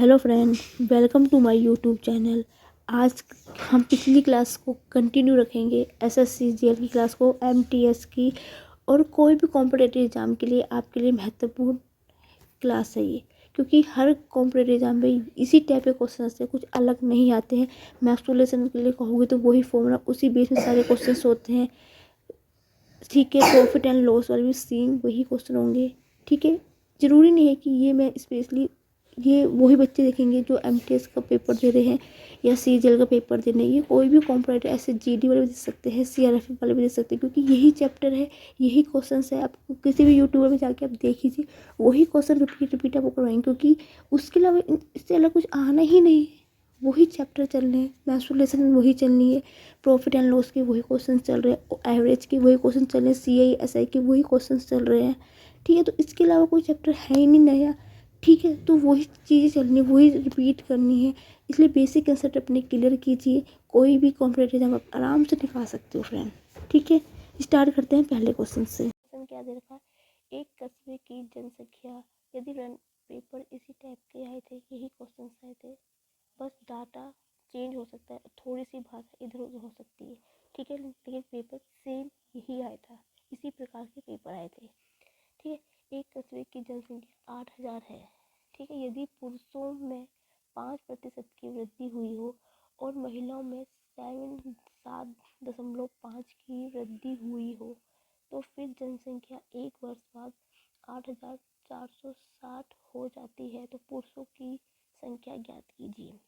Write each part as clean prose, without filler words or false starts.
Hello friend, welcome to my YouTube channel. आज हम पिछली क्लास को कंटिन्यू रखेंगे, एसएससी जीएल की क्लास को, एमटीएस की और कोई भी कॉम्पिटिटिव एग्ज़ाम के लिए आपके लिए महत्वपूर्ण क्लास है ये, क्योंकि हर कॉम्पिटिटिव एग्ज़ाम में इसी टाइप के क्वेश्चन से कुछ अलग नहीं आते हैं। मैक्सुलेशन के लिए कहोगे तो वही फॉर्मूला, उसी बेस में सारे क्वेश्चन होते हैं। ठीक है, प्रॉफिट एंड लॉस वाले भी सेम वही क्वेश्चन होंगे। ठीक है, ज़रूरी नहीं है कि ये मैं स्पेशली ये वही बच्चे देखेंगे जो एमटीएस का पेपर दे रहे हैं या सीजीएल का पेपर दे रहे हैं। ये कोई भी कॉम्पिटिटिव ऐसे जीडी वाले भी दे सकते हैं, सीआरएफ वाले भी दे सकते हैं, क्योंकि यही चैप्टर है, यही क्वेश्चन है। आप किसी भी यूट्यूबर में जाके आप देख लीजिए, वही क्वेश्चन रिपीट आपको करवाएंगे, क्योंकि उसके अलावा इससे अलग कुछ आना ही नहीं है। वही चैप्टर चल रहे हैं, मैथ्स वही चलनी है, प्रॉफिट एंड लॉस के वही क्वेश्चन चल रहे हैं, एवरेज के वही क्वेश्चन चल रहे हैं, सीआई एसआई के वही क्वेश्चन चल रहे हैं। ठीक है, तो इसके अलावा कोई चैप्टर है ही नहीं नया। ठीक है, तो वही चीज़ें चलनी, वही रिपीट करनी है। इसलिए बेसिक कंसेप्ट अपने क्लियर कीजिए, कोई भी कॉम्पिटिटिव एग्जाम आप आराम से निकाल सकते हो फ्रेंड। ठीक है, स्टार्ट करते हैं पहले क्वेश्चन से। क्वेश्चन क्या दे रखा है? एक कस्बे की जनसंख्या, यदि रन पेपर इसी टाइप के आए थे, यही क्वेश्चन आए थे, बस डाटा चेंज हो सकता है, थोड़ी सी भाषा इधर उधर हो सकती है। ठीक है, लेकिन पेपर सेम यही आया था, इसी प्रकार के पेपर आए थे। ठीक है, एक कस्बे की जनसंख्या 8,000 है। ठीक है, यदि पुरुषों में 5% की वृद्धि हुई हो और महिलाओं में 7.5 की वृद्धि हुई हो, तो फिर जनसंख्या एक वर्ष बाद 8,460 हो जाती है। तो पुरुषों की संख्या ज्ञात कीजिए।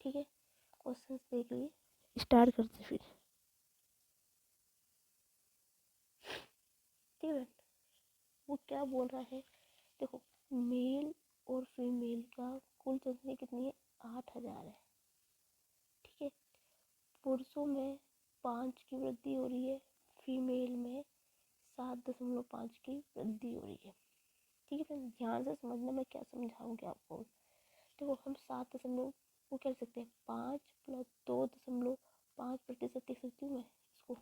ठीक है, क्वेश्चन देख लिए, स्टार्ट करते फिर। ठीक है, वो क्या बोल रहा है, देखो, मेल और फीमेल का कुल जनसंख्या कितनी है? 8,000 है। ठीक है, पुरुषों में 5 की वृद्धि हो रही है, फीमेल में 7.5 की वृद्धि हो रही है। ठीक है फ्रेंड, ध्यान से समझना मैं क्या समझाऊंगी आपको। देखो, हम 7 दशमलव वो कह सकते हैं 5 प्लस 2.5% लिख सकती हूँ मैं इसको।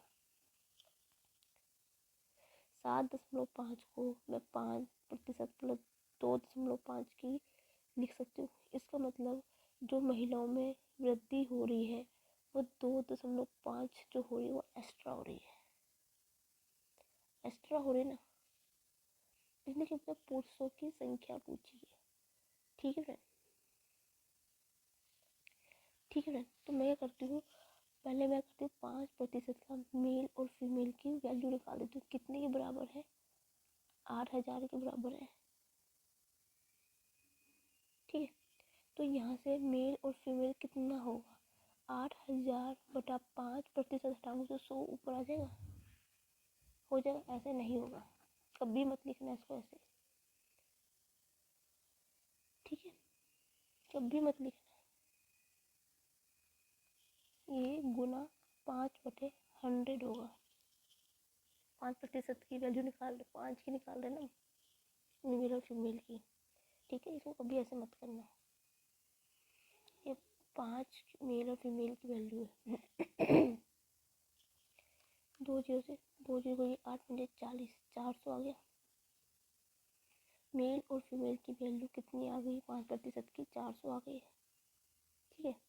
7.5 को मैं 5% प्लस 2.5 की लिख सकती हूँ। इसका मतलब जो महिलाओं में वृद्धि हो रही है वो 2.5 जो हो रही है वो एक्स्ट्रा हो रही है, एक्स्ट्रा हो रही है ना। इसने क्या पूछा? पुरुषों की संख्या पूछी है। ठीक है फ्रेंड, ठीक है फ्रेंड, तो मैं क्या करती हूँ, पहले मैं करती हूँ 5% का मेल और फीमेल की वैल्यू निकाल देती हूँ। कितने के बराबर है? 8,000 के बराबर है। ठीक है, तो यहाँ से मेल और फीमेल कितना होगा? 8,000 बटा 5% हटाऊंगी तो 100 ऊपर आ जाएगा, हो जाएगा। ऐसे नहीं होगा, कभी मत लिखना इसको ऐसे। ठीक है, कभी मत लिखना। ये गुना 5/100 होगा। 5% की वैल्यू निकाल रहे, 5 की निकाल रहे ना, मेल और फीमेल की। ठीक है, इसको कभी ऐसे मत करना। ये 5 मेल और फीमेल की वैल्यू है। 2 जीरो से 2 जीरो को 8×40, 400 आ गया। मेल और फीमेल की वैल्यू कितनी आ गई? 5% की 400 आ गई। ठीक है,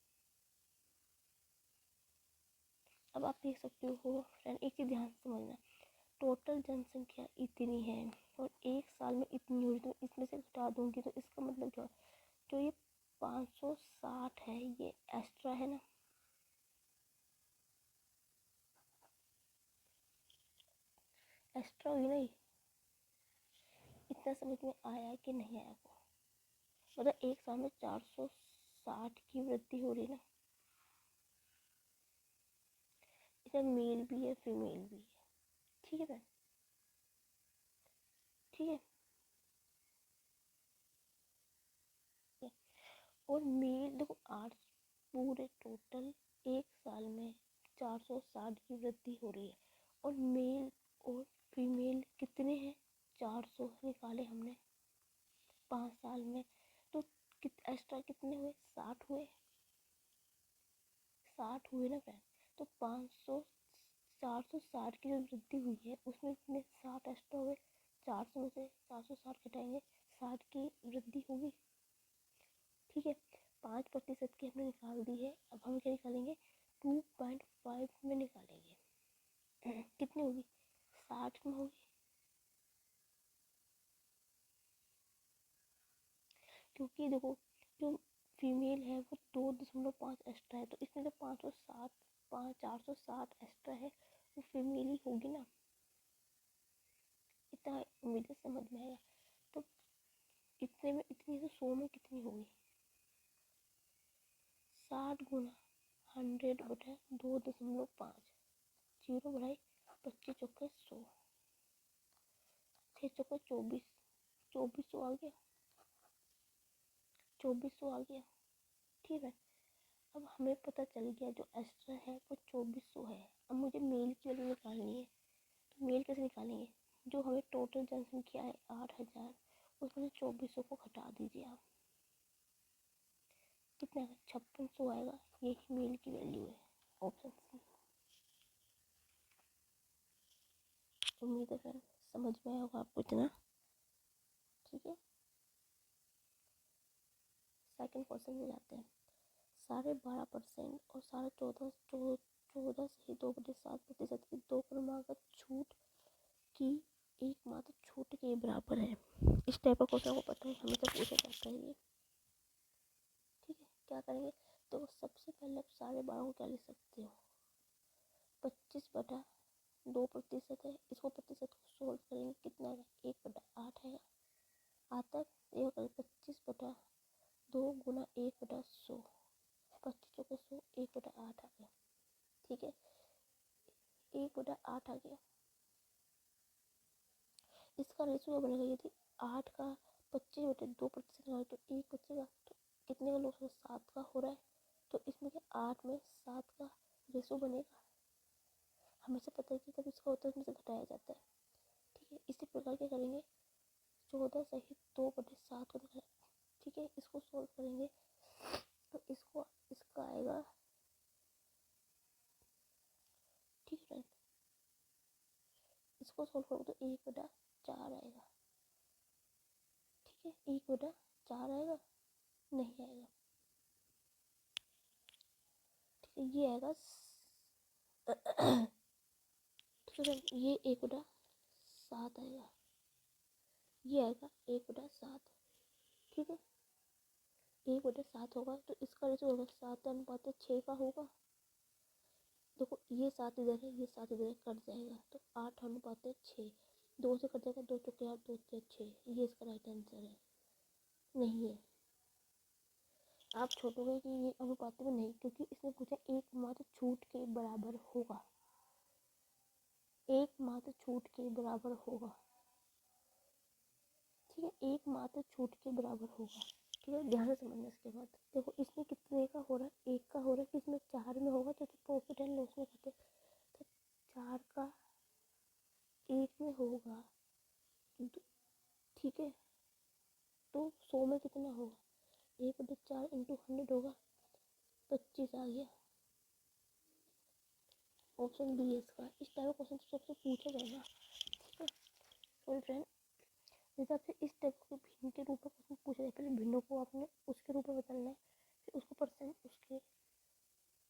अब आप देख सकते हो फ्रेंड, एक चीज़ ध्यान से समझना, टोटल जनसंख्या इतनी है और एक साल में इतनी हुई, तो इसमें से घटा दूंगी तो इसका मतलब क्या? जो ये 560 है ये एक्स्ट्रा है ना, एक्स्ट्रा हुई नहीं। इतना समझ में आया कि नहीं आया आपको? मतलब एक साल में 460 की वृद्धि हो रही है ना। इसमें मेल भी है, फीमेल भी है। ठीक है फ्रेंड, ठीक है। और मेल देखो, 8 पूरे टोटल एक साल में 460 की वृद्धि हो रही है, और मेल और फीमेल कितने हैं? 400 निकाले हमने 5 साल में, तो एक्स्ट्रा कितने हुए? 60 हुए, 60 हुए ना फ्रेंड। तो 460 की जो वृद्धि हुई है उसमें कितने? 60 एक्स्ट्रा हुए। 400 में से 460 घटाएंगे, 60 की वृद्धि होगी। 5% की हमने निकाल दी है। अब हम क्या निकालेंगे, 2.5 में निकालेंगे। कितनी होगी, 60 में होगी, क्योंकि देखो जो फीमेल है वो 2.5 एक्स्ट्रा है, तो इसमें जो 460 एक्स्ट्रा है वो फीमेल ही होगी ना। इतना उम्मीद है समझ में आएगा। तो इतने में इतनी, तो 100 में कितनी होगी, 60 गुना 100 बटा 2.5, 0 बढ़ाई 25 चौके 100, 6 चौके 24, 2400 आ गया, 2400 आ गया। ठीक है, अब हमें पता चल गया जो एक्स्ट्रा है वो 2400 है। अब मुझे मेल की वैल्यू निकालनी है, तो मेल कैसे निकालेंगे, जो हमें टोटल जनसंख्या है 8000, उसमें से 2400 को घटा दीजिए आप, कितना आएगा, 5600 आएगा। यही मेल की वैल्यू है, ऑप्शन सी। उम्मीद है फ्रेंड समझ में आया होगा आपको इतना। ठीक है, सेकंड क्वेश्चन में जाते हैं। 12.5% और 14.14 से 2/7% की दो क्रमागत छूट की एकमात्र छूट के बराबर है। इस टाइप का क्वेश्चन को पता है, हमेशा पूछा जाता है ये। ठीक है, क्या करेंगे, तो सबसे पहले आप 12.5 को क्या लिख सकते हो, 25/2% है, इसको प्रतिशत को सोल्व करेंगे, कितना आएगा, 1/8 आएगा। आता है 25/2 गुना 1/100, 25 चौके 100, 1/8 आ गया। ठीक है, 1/8 आ गया। इसका रेशियो बनेगा, यदि 8 का 25/2% लगाए तो 1 बचेगा, तो कितने का लॉस है, 7 का हो रहा है, तो इसमें क्या 8 में 7 का रेशियो बनेगा। हमेशा पता है कि जब इसका होता है उसमें से घटाया जाता है। ठीक है, इसी प्रकार क्या करेंगे, 14 सहित 2/7 को निकालें। ठीक है, इसको सोल्व करेंगे तो इसका आएगा। ठीक है, इसको सोल्व करोगे तो 1/4 आएगा। ठीक है, 1/4 आएगा, नहीं आएगा। ठीक है, ये आएगा तो ये 1/7 आएगा, ये आएगा 1/7। ठीक है, 1/7 होगा, तो इसका रेशियो होगा 7:6 का होगा। देखो ये 7 इधर है, ये 7 इधर है, कट जाएगा, तो 8:6, 2 से कट जाएगा, 2 चौके 8, 2 से 6, ये इसका राइट आंसर है। नहीं है, आप छोड़ोगे कि ये अनुपात में नहीं, क्योंकि इसने पूछा एकमात्र छूट के बराबर होगा, एकमात्र छूट के बराबर होगा। ठीक है, एकमात्र छूट के बराबर होगा। ठीक है, ध्यान से समझना। इसके बाद देखो इसमें कितने का हो रहा है, 1 का हो रहा है, इसमें 4 में होगा तो प्रॉफिट एंड लॉस में करते, तो 4 का 1 में होगा। ठीक है, तो 100 में कितना होगा, 1/4 इंटू 100 होगा, 25 आ गया। ऑप्शन बी है इसका। इस टाइप का क्वेश्चन सबसे पूछा जाएगा। ठीक है, तो फ्रेंड जैसे आपसे इस टाइप के भिन्न के रूप में क्वेश्चन पूछा जाए, पहले भिन्नों को आपने उसके रूप में बदलना है, फिर उसको परसेंट उसके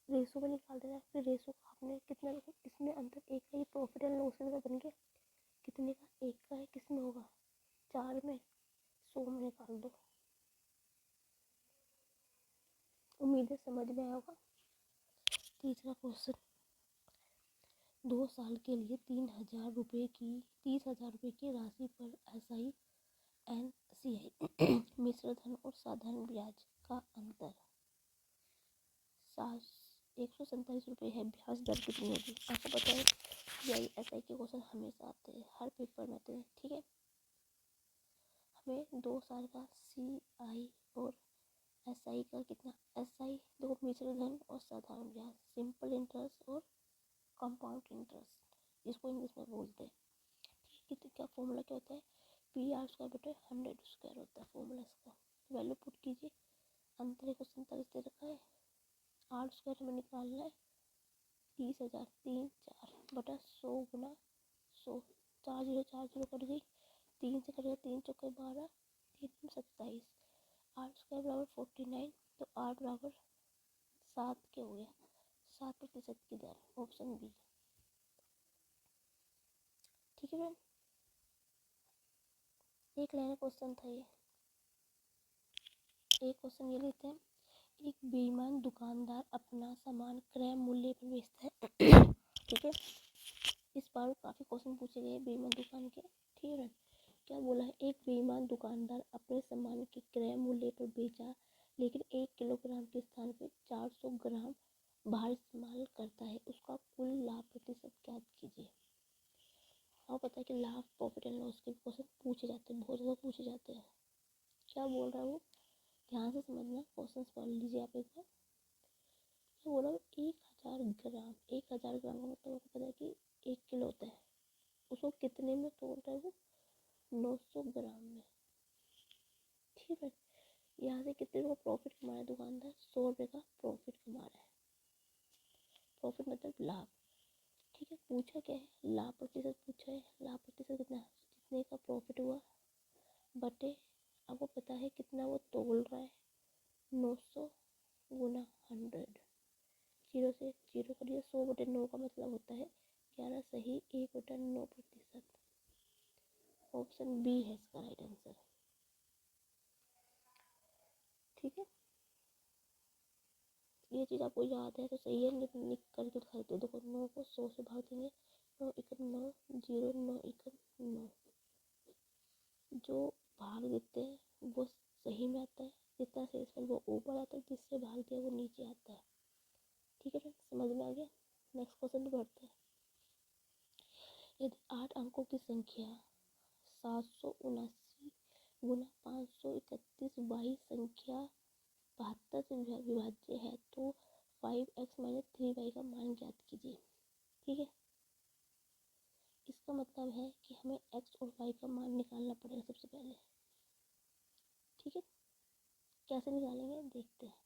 रेशो में निकाल देना है, फिर रेशो का आपने कितना रखा, इसमें अंतर एक का ही प्रॉफिट एंड लॉस में बन गया, कितने का, 1 का है, किस में होगा, 4 में, 100 में निकाल दो। उम्मीद है समझ में आया होगा। तीसरा क्वेश्चन, 2 साल के लिए 30,000 रुपये की राशि पर SI, NCI मिश्र धन और साधारण ब्याज का अंतर 147 रुपये है। ब्याज दर कितनी होगी, आपको पता है SI के क्वेश्चन हमेशा आते हैं, हर पेपर में आते हैं। ठीक है, हमें 2 साल का CI और SI का कितना, SI देखो मिश्र धन और साधारण ब्याज, सिंपल इंटरेस्ट और कंपाउंड इंटरेस्ट, इसको इंग्लिश में बोलते हैं। कितने क्या फॉर्मूला क्या होता है, PR² बटे 100² होता है फॉर्मूला इसका। वैल्यू पुट कीजिए, अंतर 147 दे रखा है, R² हमें निकालना है 30,000, 3 4 बटा 100 गुना 100, 4 0 कट गई, 3 से कट गया, 3 चौके 12, 3 27, 8² बराबर 49, तो 8 बराबर 7 के हो गया, 7% की दर, ऑप्शन बी। ठीक है फ्रेंड, एक लाइन क्वेश्चन था ये। एक क्वेश्चन ये लेते हैं, एक बेईमान दुकानदार अपना सामान क्रय मूल्य पर बेचता है। ठीक है, इस बार काफ़ी क्वेश्चन पूछे गए बेईमान दुकान के। ठीक है फ्रेंड, क्या बोला है, एक बेईमान दुकानदार अपने सामान के क्रय मूल्य पर बेचा, लेकिन 1 किलोग्राम के स्थान पर 400 ग्राम बाहर इस्तेमाल करता है, उसका कुल लाभ प्रतिशत ज्ञात कीजिए। आपको पता है कि लाभ, प्रॉफिट एंड लॉस के क्वेश्चन पूछे जाते हैं, बहुत ज़्यादा पूछे जाते हैं। क्या बोल रहा है वो, ध्यान से समझना, क्वेश्चन पढ़ लीजिए आप एक बार। क्या बोला, 1000 ग्राम, 1000 ग्राम का मतलब आपको पता है कि 1 किलो होता है, उसको कितने में तोड़ रहा है वो, 900 ग्राम में। ठीक है, यहाँ से कितने रुपये प्रॉफिट कमा रहा है दुकानदार, 100 रुपये का प्रॉफिट कमा रहा है। प्रॉफिट मतलब लाभ। ठीक है, पूछा क्या है, लाभ प्रतिशत पूछा है, लाभ प्रतिशत कितना, जितने का प्रॉफिट हुआ बटे, आपको पता है कितना वो तोल रहा है, 900 गुना 100, जीरो से जीरो कर दिया, 100/9 का मतलब होता है 11 सही, 1/9%। ऑप्शन बी है इसका राइट आंसर। ठीक है, ये चीज़ आपको याद है तो सही है, लिख करके दिखा देते, देखो 9 को 100 से भाग देंगे, 9 एकम 9, 0 9 एकम 9, जो भाग देते हैं वो सही में आता है, जितना शेषफल वो ऊपर आता है, जिससे भाग दिया वो नीचे आता है। ठीक है फ्रेंड, समझ में आ गया। नेक्स्ट क्वेश्चन पे बढ़ते हैं। यदि 8 अंकों की संख्या 779 गुना 531 बाई संख्या 72 से विभाज्य है, तो 5x - 3y का मान ज्ञात कीजिए। ठीक है, इसका मतलब है कि हमें x और y का मान निकालना पड़ेगा सबसे पहले। ठीक है, कैसे निकालेंगे देखते हैं।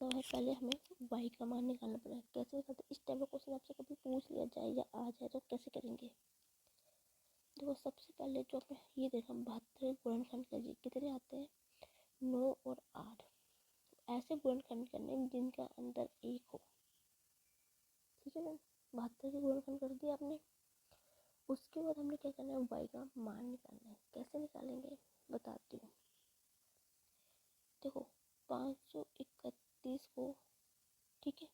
तो पहले हमें y का मान निकालना पड़ेगा। कैसे निकालते, इस टाइप का क्वेश्चन आपसे कभी पूछ लिया जाए या आ जाए तो कैसे करेंगे। देखो, सबसे पहले जो आपने ये देखा 72 गुणनखंड कीजिए, कितने आते हैं, 9 और 8। ऐसे गुणनखंड करने जिनका अंतर 1 हो। ठीक है ना, 72 से गुणनखंड कर दिया आपने। उसके बाद हमने क्या करना है, y का मान निकालना है। कैसे निकालेंगे बताती हूँ। देखो, 531 को, ठीक है,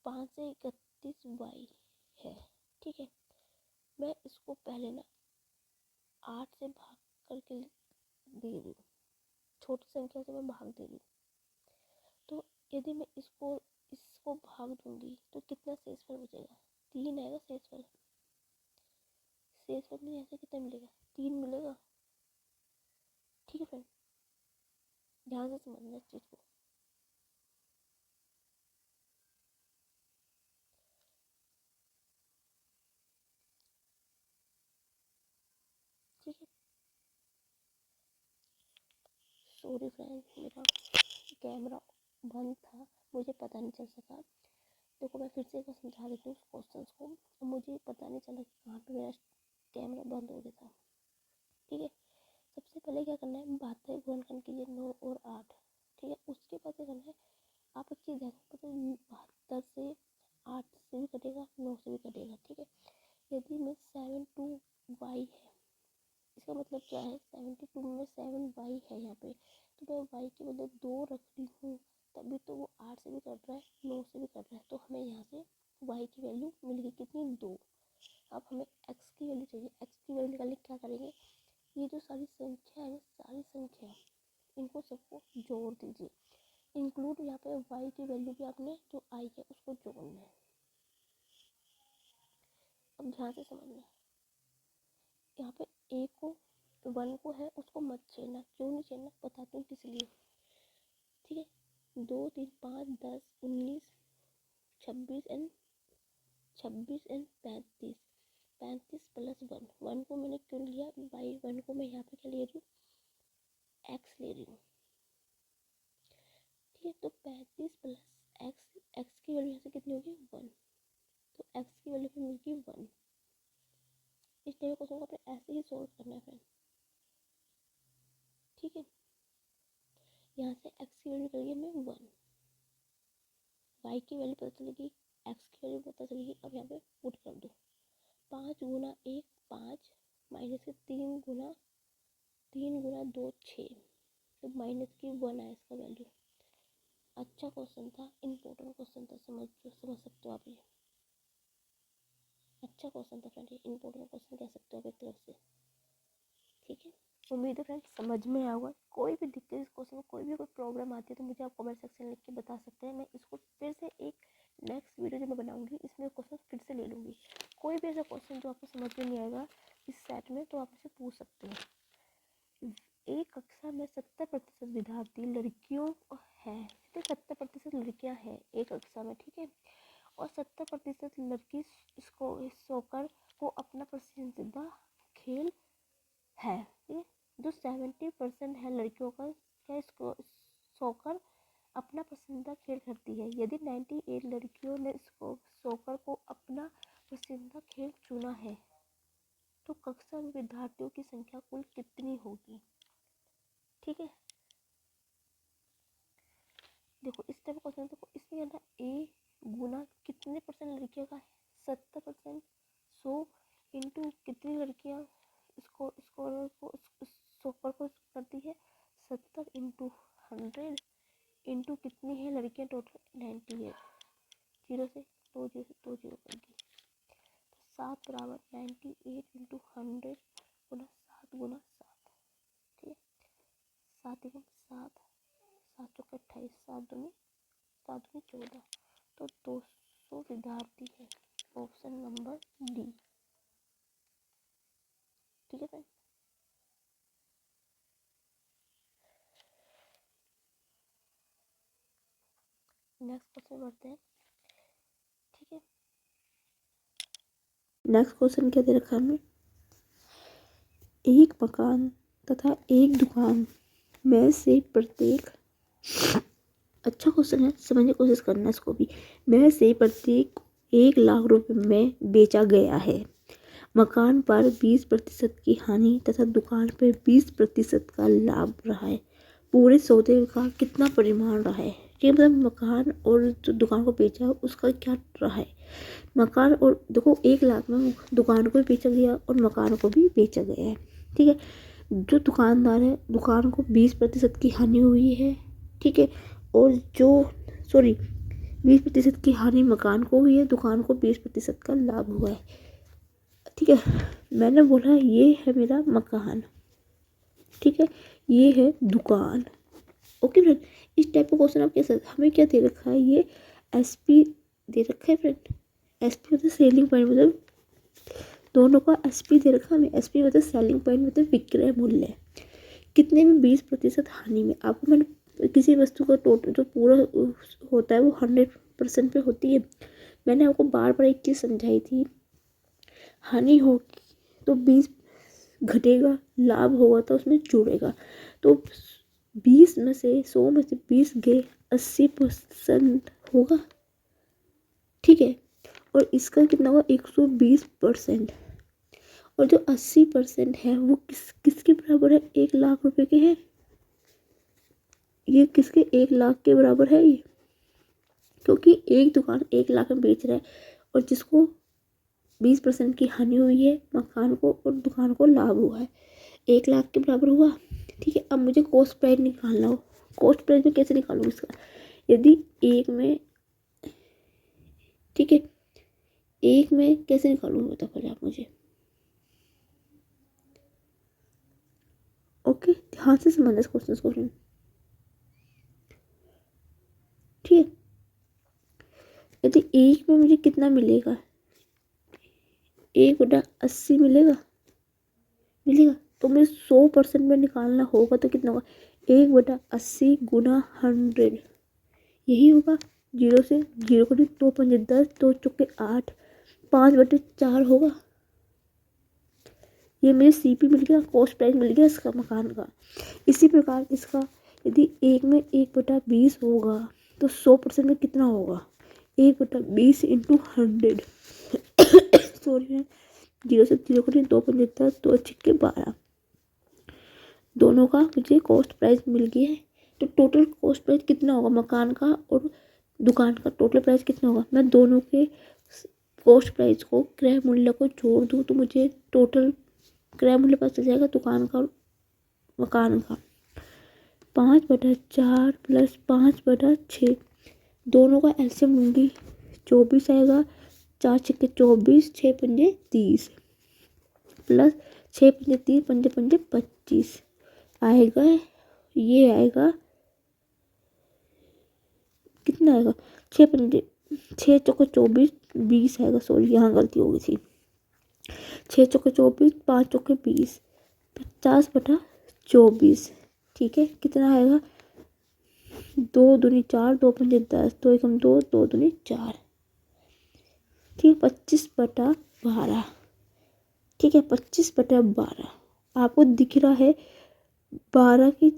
5 से 31 y है। ठीक है, मैं इसको पहले ना 8 से भाग करके दे रही हूँ, छोटी संख्या से मैं भाग दे रही हूँ। तो यदि मैं इसको इसको भाग दूंगी तो कितना शेषफल बचेगा, 3 आएगा शेषफल। शेषफल में ऐसे कितना मिलेगा, 3 मिलेगा। ठीक है फ्रेंड, ध्यान से समझना इस चीज़ को। ठीक है, सॉरी फ्रेंड, मेरा कैमरा बंद था, मुझे पता नहीं चल सका। देखो, मैं फिर से एक बार समझा देती हूँ क्वेश्चन को, मुझे पता नहीं चला कि कहाँ पे मेरा कैमरा बंद हो गया था। ठीक है, सबसे पहले क्या करना है, 72 गुणनखंड कीजिए 9 और 8। ठीक है, उसके बाद क्या करना है, आप एक चीज़ ध्यान रखो, 72 से 8 से भी कटेगा, 9 से भी कटेगा। ठीक है, यदि में 72y है, इसका मतलब क्या है, 72 में 7y है यहाँ पे, तो मैं y के बदले 2 रख रही हूँ, तभी तो वो 8 से भी कट रहा है, 9 से भी कट रहा है, तो हमें यहाँ से y की वैल्यू मिल गई कितनी, 2। अब हमें x की वैल्यू चाहिए। x की वैल्यू निकालने क्या करेंगे, ये जो सारी संख्या है ना, सारी संख्या इनको सबको जोड़ दीजिए। इंक्लूड यहाँ पे y की वैल्यू भी आपने जो आई है उसको जोड़ना है। अब ध्यान से समझना, यहाँ पे a को 1 को है उसको मत छेड़ना। क्यों नहीं छेड़ना, बताती हूँ किस लिए। ठीक है, 2 3 5 10 19 26 एंड 35, 35 प्लस 1, 1 को मैंने क्यों लिया, बाई 1 को मैं यहाँ पे क्या ले रही हूँ, x ले रही हूँ। ठीक है, तो 35 प्लस x की वैल्यू यहाँ से कितनी होगी, 1, तो x की वैल्यू पे मिलगी 1। इस टाइप क्वेश्चन को आपने ऐसे ही सॉल्व करना है फ्रेंड। ठीक है, यहाँ से x की वैल्यू निकल गई हमें 1, y की वैल्यू पता चलेगी, x की वैल्यू पता चलेगी। अब यहाँ पे पुट कर दो, 5 गुना 1 5 माइनस के 3 गुना 2 6, तो माइनस की 1 आया इसका वैल्यू। अच्छा क्वेश्चन था, इम्पोर्टेंट क्वेश्चन था, समझ सकते हो आप ये। अच्छा क्वेश्चन था फ्रेंड, ये इम्पोर्टेंट क्वेश्चन कह सकते हो आप एक तरफ से। ठीक है, उम्मीद है फ्रेंड समझ में आया होगा। कोई भी दिक्कत इस क्वेश्चन में, कोई प्रॉब्लम आती है तो मुझे आप कमेंट सेक्शन में लिख के बता सकते हैं। मैं इसको फिर से एक नेक्स्ट वीडियो जो मैं बनाऊंगी इसमें क्वेश्चन फिर से ले लूँगी। कोई भी ऐसा क्वेश्चन जो आपको समझ में नहीं आएगा इस सेट में तो आप मुझसे पूछ सकते हैं। एक कक्षा में 70% विद्यार्थी लड़कियों है, 70% लड़कियाँ हैं एक कक्षा में, ठीक है, और 70% लड़की इसको सोकर को अपना पसंदीदा खेल है। ये जो 70% है लड़कियों का क्या इसको सोकर अपना पसंदीदा खेल करती है। यदि 98 लड़कियों ने इसको सोकर को अपना पसंदीदा खेल चुना है तो कक्षा में विद्यार्थियों की संख्या कुल कितनी होगी। ठीक है, देखो इस टाइप का क्वेश्चन, देखो इसमें ना ए गुना कितने परसेंट लड़कियों का है, 70%, 100 इंटू कितनी लड़कियां इसको स्कोर को सोकर को करती है, 70 इंटू 100 इंटू कितनी है लड़कियां टोटल 98, जीरो से 2 जीरो कर दी, तो 7 बराबर 98 इंटू 100 गुना 7 गुना 7, ठीक है, 7 एकम 7, 7 चौके 28, 7 दूनी 14, तो 200 विद्यार्थी है। Option number D. ठीक है फ्रेंड, नेक्स्ट क्वेश्चन बढ़ते हैं। ठीक है, नेक्स्ट क्वेश्चन क्या दे रखा है हमें, एक मकान तथा एक दुकान में से प्रत्येक, अच्छा क्वेश्चन है, समझने की कोशिश करना इसको भी, में से प्रत्येक 1 लाख रुपए में बेचा गया है। मकान पर 20% की हानि तथा दुकान पर 20% का लाभ रहा है। पूरे सौदे का कितना परिमाण रहा है। ये मतलब मकान और जो दुकान को बेचा उसका क्या रहा है। मकान और देखो 1 लाख में दुकान को भी बेचा गया और मकान को भी बेचा गया है। ठीक है, जो दुकानदार है दुकान को 20% की हानि हुई है, ठीक है, और जो 20% की हानि मकान को हुई है, दुकान को 20% का लाभ हुआ है। ठीक है, मैंने बोला ये है मेरा मकान, ठीक है, ये है दुकान। ओके फ्रेंड, इस टाइप का क्वेश्चन आप कैसे, हमें क्या दे रखा है, ये एसपी दे रखा है फ्रेंड। एसपी मतलब सेलिंग पॉइंट, मतलब दोनों का एसपी दे रखा है हमें। एसपी मतलब सेलिंग पॉइंट मतलब विक्रय मूल्य। कितने में 20% हानि में, आपको मैंने किसी वस्तु का टोटल जो पूरा होता है वो 100% पे होती है। मैंने आपको बार बार एक चीज़ समझाई थी, हानि होगी तो 20 घटेगा, लाभ होगा तो उसमें जुड़ेगा, तो 20 में से 100 में से 20 गए, 80% होगा। ठीक है, और इसका कितना होगा 120%, और जो 80% है वो किसके बराबर है, 1 लाख रुपए के हैं। ये किसके 1 लाख के बराबर है ये, क्योंकि एक दुकान 1 लाख में बेच रहा है और जिसको 20% की हानि हुई है मकान को और दुकान को लाभ हुआ है, 1 लाख के बराबर हुआ। ठीक है, अब मुझे कॉस्ट प्राइस निकालना हो, कॉस्ट प्राइस में कैसे निकालूंगी इसका, यदि एक में, ठीक है, एक में कैसे निकालूंगी बता पहले आप मुझे। ओके, ध्यान से समझना इस क्वेश्चन को। ठीक है, यदि एक में मुझे कितना मिलेगा, 1/80 मिलेगा, तो मुझे 100% में निकालना होगा तो कितना होगा, 1/80 गुना 100, यही होगा। 0 से 0 को 2 5 10, 2 चौके 8, 5/4 होगा। ये मुझे सीपी मिल गया, कॉस्ट प्राइस मिल गया इसका मकान का। इसी प्रकार इसका यदि एक में 1/20 होगा तो 100% में कितना होगा, 1/20 इंटू 100 सॉरी, 0 से 0 को 2 5 10, 2 6 12, दोनों का मुझे कॉस्ट प्राइस मिल गया है। तो टोटल कॉस्ट प्राइस कितना होगा मकान का और दुकान का, टोटल प्राइस कितना होगा। मैं दोनों के कॉस्ट प्राइस को, क्रय मूल्य को जोड़ दूँ तो मुझे टोटल क्रय मूल्य पता चल जाएगा दुकान का और मकान का। 5/4 प्लस 5/6, दोनों का एलसीएम लूँगी 24 आएगा। 4 छक्के 24, 6 पंजे 30 प्लस 6 पंजे 30, 5 पंजे 25 आएगा। ये आएगा कितना आएगा, 6 पंजे 6 चौके 24, 20 आएगा। सॉरी यहाँ गलती हो गई थी। 6 चौके 24, 5 चौके 20, 50/24। ठीक है, कितना आएगा, 2 दूनी 4, 2 पंजे 10, 2 एकम 2, 2 दूनी 4। ठीक है, 25/12। ठीक है, 25/12 आपको दिख रहा है। 12 की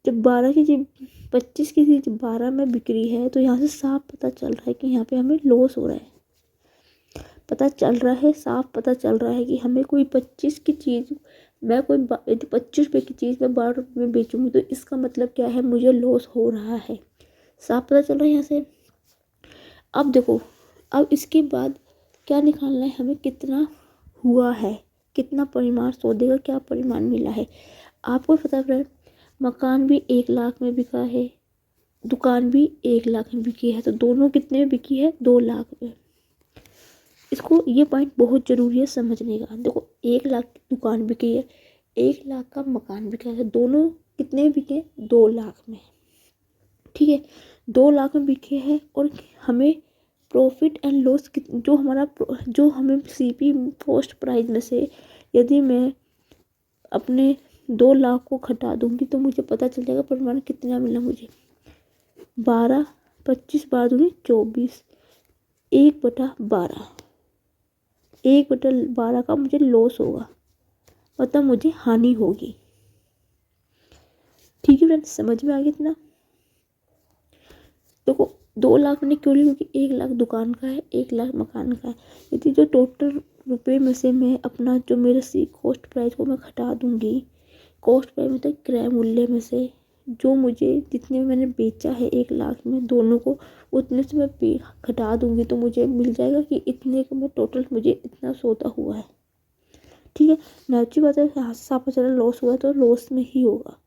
जब 12 की जब 25 की चीज 12 में बिक्री है तो यहाँ से साफ पता चल रहा है कि यहाँ पे हमें लॉस हो रहा है। पता चल रहा है, साफ पता चल रहा है कि हमें कोई 25 की चीज़, मैं कोई यदि 25 रुपये की चीज़ मैं 12 रुपये में बेचूँगी तो इसका मतलब क्या है, मुझे लॉस हो रहा है। साफ पता चल रहा है यहाँ से। अब देखो, अब इसके बाद क्या निकालना है हमें, कितना हुआ है, कितना परिमाण सौदे का क्या परिमाण मिला है। आपको पता है मकान भी 1 लाख में बिका है, दुकान भी 1 लाख में बिकी है, तो दोनों कितने में बिकी है, 2 लाख में। इसको ये पॉइंट बहुत ज़रूरी है समझने का। देखो 1 लाख की दुकान बिकी है, 1 लाख का मकान बिका है, दोनों कितने बिके, 2 लाख में। ठीक है, 2 लाख में बिके हैं और हमें प्रॉफिट एंड लॉस जो हमें सीपी कॉस्ट प्राइस में से यदि मैं अपने 2 लाख को घटा दूंगी तो मुझे पता चल जाएगा परिमाण कितना मिला मुझे। 12, 25 12 दूनी 24, 1/12, 1/12 का मुझे लॉस होगा, मतलब मुझे हानि होगी। ठीक है फ्रेंड्स, समझ में आ गया इतना। देखो 2 लाख मैंने क्यों ली, क्योंकि 1 लाख दुकान का है, 1 लाख मकान का है। यदि जो टोटल रुपए में से मैं अपना जो मेरे सी कॉस्ट प्राइस को मैं घटा दूंगी, कॉस्ट प्राइस मतलब क्रय मूल्य में से जो मुझे जितने में मैंने बेचा है 1 लाख में दोनों को, उतने से मैं घटा दूंगी तो मुझे मिल जाएगा कि इतने का मैं टोटल मुझे इतना सौदा हुआ है। ठीक है, नेचुरल बात है, हाथ से आपका चला लॉस हुआ तो लॉस में ही होगा।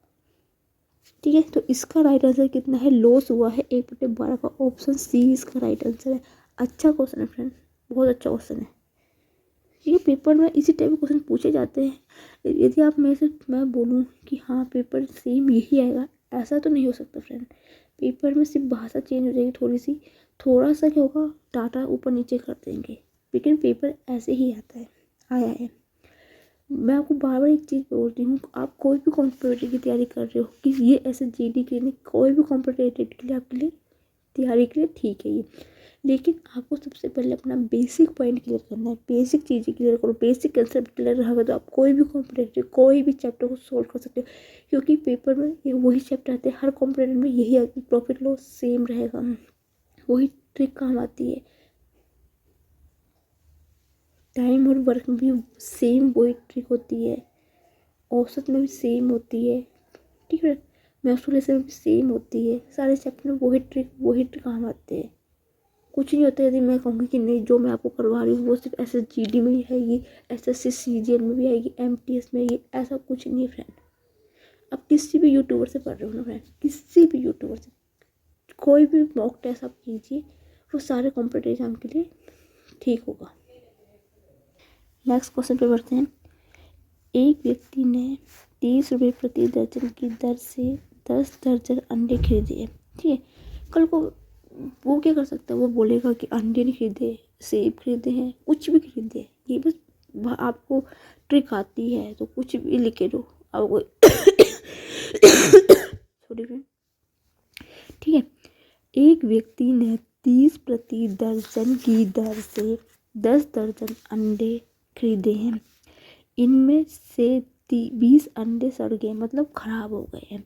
ठीक है, तो इसका राइट आंसर कितना है, लॉस हुआ है 1/12 का, ऑप्शन सी इसका राइट आंसर है। अच्छा क्वेश्चन है फ्रेंड, बहुत अच्छा क्वेश्चन है। ये पेपर में इसी टाइप के क्वेश्चन पूछे जाते हैं। यदि आप मैं बोलूँ कि हाँ पेपर सेम यही आएगा, ऐसा तो नहीं हो सकता फ्रेंड। पेपर में सिर्फ भाषा चेंज हो जाएगी थोड़ी सी, थोड़ा सा क्या होगा, डाटा ऊपर नीचे कर देंगे, लेकिन पेपर ऐसे ही आता है, आया है। मैं आपको बार बार एक चीज़ बोलती हूँ, आप कोई भी कॉम्पिटिटिव की तैयारी कर रहे हो कि ये ऐसे जीडी के लिए, कोई भी कॉम्पिटिटिव के लिए आपके लिए तैयारी के लिए ठीक है ये, लेकिन आपको सबसे पहले अपना बेसिक पॉइंट क्लियर करना है। बेसिक चीज़ें क्लियर करो, बेसिक कंसेप्ट क्लियर रहेगा तो आप कोई भी कॉम्पिटिटिव कोई भी चैप्टर को सोल्व कर सकते हो, क्योंकि पेपर में ये वही चैप्टर आते हैं, हर कॉम्पिटिटिव में यही आती है, प्रॉफिट लॉस सेम रहेगा, वही ट्रिक काम आती है, टाइम और वर्क में भी सेम वही ट्रिक होती है, औसत में भी सेम होती है। ठीक है, मैथ्स में भी सेम होती है, सारे चैप्टर में वही ट्रिक काम आते हैं। कुछ नहीं होता यदि मैं कहूँगी कि नहीं जो मैं आपको करवा रही हूँ वो सिर्फ SSGD में ही आएगी, SSC CGL में भी आएगी, MTS में आएगी, ऐसा कुछ नहीं है फ्रेंड। आप किसी भी यूट्यूबर से पढ़ रहे हो ना फ्रेंड, किसी भी यूट्यूबर से कोई भी मॉक टेस्ट आप कीजिए, वो सारे कॉम्पिटिटिव एग्जाम के लिए ठीक होगा। नेक्स्ट क्वेश्चन पे बढ़ते हैं। एक व्यक्ति ने 30 रुपये प्रति दर्जन की दर से 10 दर्जन अंडे खरीदे हैं। ठीक है, कल को वो क्या कर सकता है, वो बोलेगा कि अंडे नहीं खरीदे, सेब खरीदे हैं, कुछ भी खरीदे, ये बस आपको ट्रिक आती है तो कुछ भी लिख के दो आपको सॉरी फ्रेंड। ठीक है, एक व्यक्ति ने 30 प्रति दर्जन की दर से 10 दर्जन अंडे खरीदे हैं, इनमें से 20 अंडे सड़ गए, मतलब खराब हो गए हैं,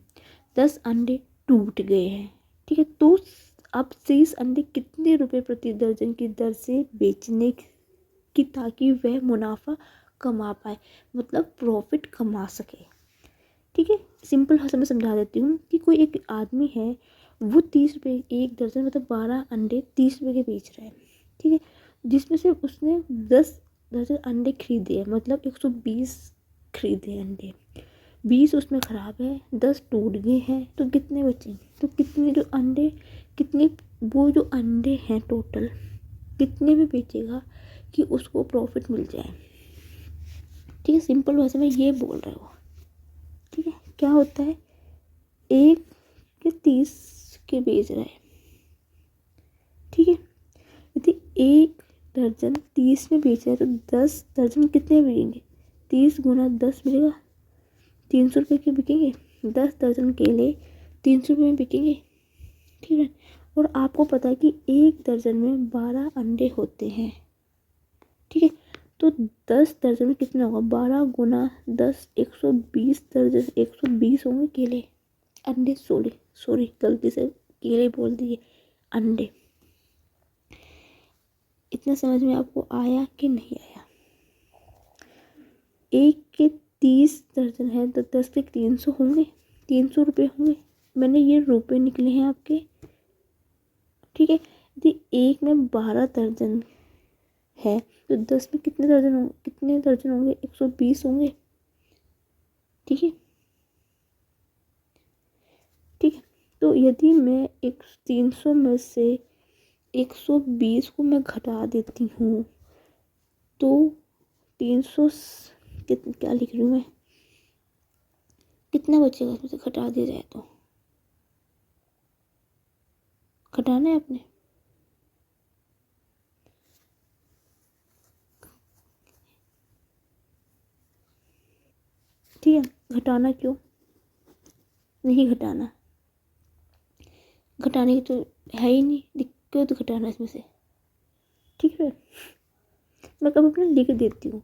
10 अंडे टूट गए हैं। ठीक है, तो अब 30 अंडे कितने रुपए प्रति दर्जन की दर से बेचने की ताकि वह मुनाफा कमा पाए, मतलब प्रॉफिट कमा सके। ठीक है, सिंपल भाषा में समझा देती हूँ कि कोई एक आदमी है, वो 30 रुपये एक दर्जन मतलब 12 अंडे 30 रुपये के बेच रहा है। ठीक है, जिसमें से उसने 10 दर्जन अंडे खरीदे हैं, मतलब 120 खरीदे अंडे, 20 उसमें ख़राब है, 10 टूट गए हैं, तो कितने बचे? तो कितने जो अंडे, कितने वो जो अंडे हैं टोटल कितने में बेचेगा कि उसको प्रॉफिट मिल जाए। ठीक है, सिंपल भाषा में ये बोल रहे हो। ठीक है, क्या होता है, एक के 30 के बेच रहा है। ठीक है, यदि एक दर्जन 30 में बेच रहा है तो 10 दर्जन कितने बिकेंगे? 30 गुना 10 मिलेगा, 300 रुपये के बिकेंगे। 10 दर्जन केले 300 रुपये में बिकेंगे। ठीक है, और आपको पता है कि एक दर्जन में 12 अंडे होते हैं। ठीक है, तो 10 दर्जन में कितना होगा? 12 गुना 10 120 दर्जन, 120 होंगे केले, अंडे सॉरी गलती से केले बोल दिए, अंडे। इतना समझ में आपको आया कि नहीं आया? एक के 30 दर्जन है तो 10 के 300 होंगे, 300 रुपये होंगे। मैंने ये रुपए निकले हैं आपके। ठीक है, यदि एक में 12 दर्जन है तो 10 में कितने दर्जन होंगे? 120 होंगे। ठीक है, ठीक है, तो यदि मैं 300 में से 120 को मैं घटा देती हूँ तो 300 क्या लिख रही हूँ मैं, कितना बचेगा इसमें से घटा दिया जाए तो? घटाना है आपने। ठीक है, घटाना क्यों नहीं? घटाने की तो है ही नहीं दिक्कत, तो घटाना इसमें से। ठीक है, मैं कभी अपने लिख देती हूँ,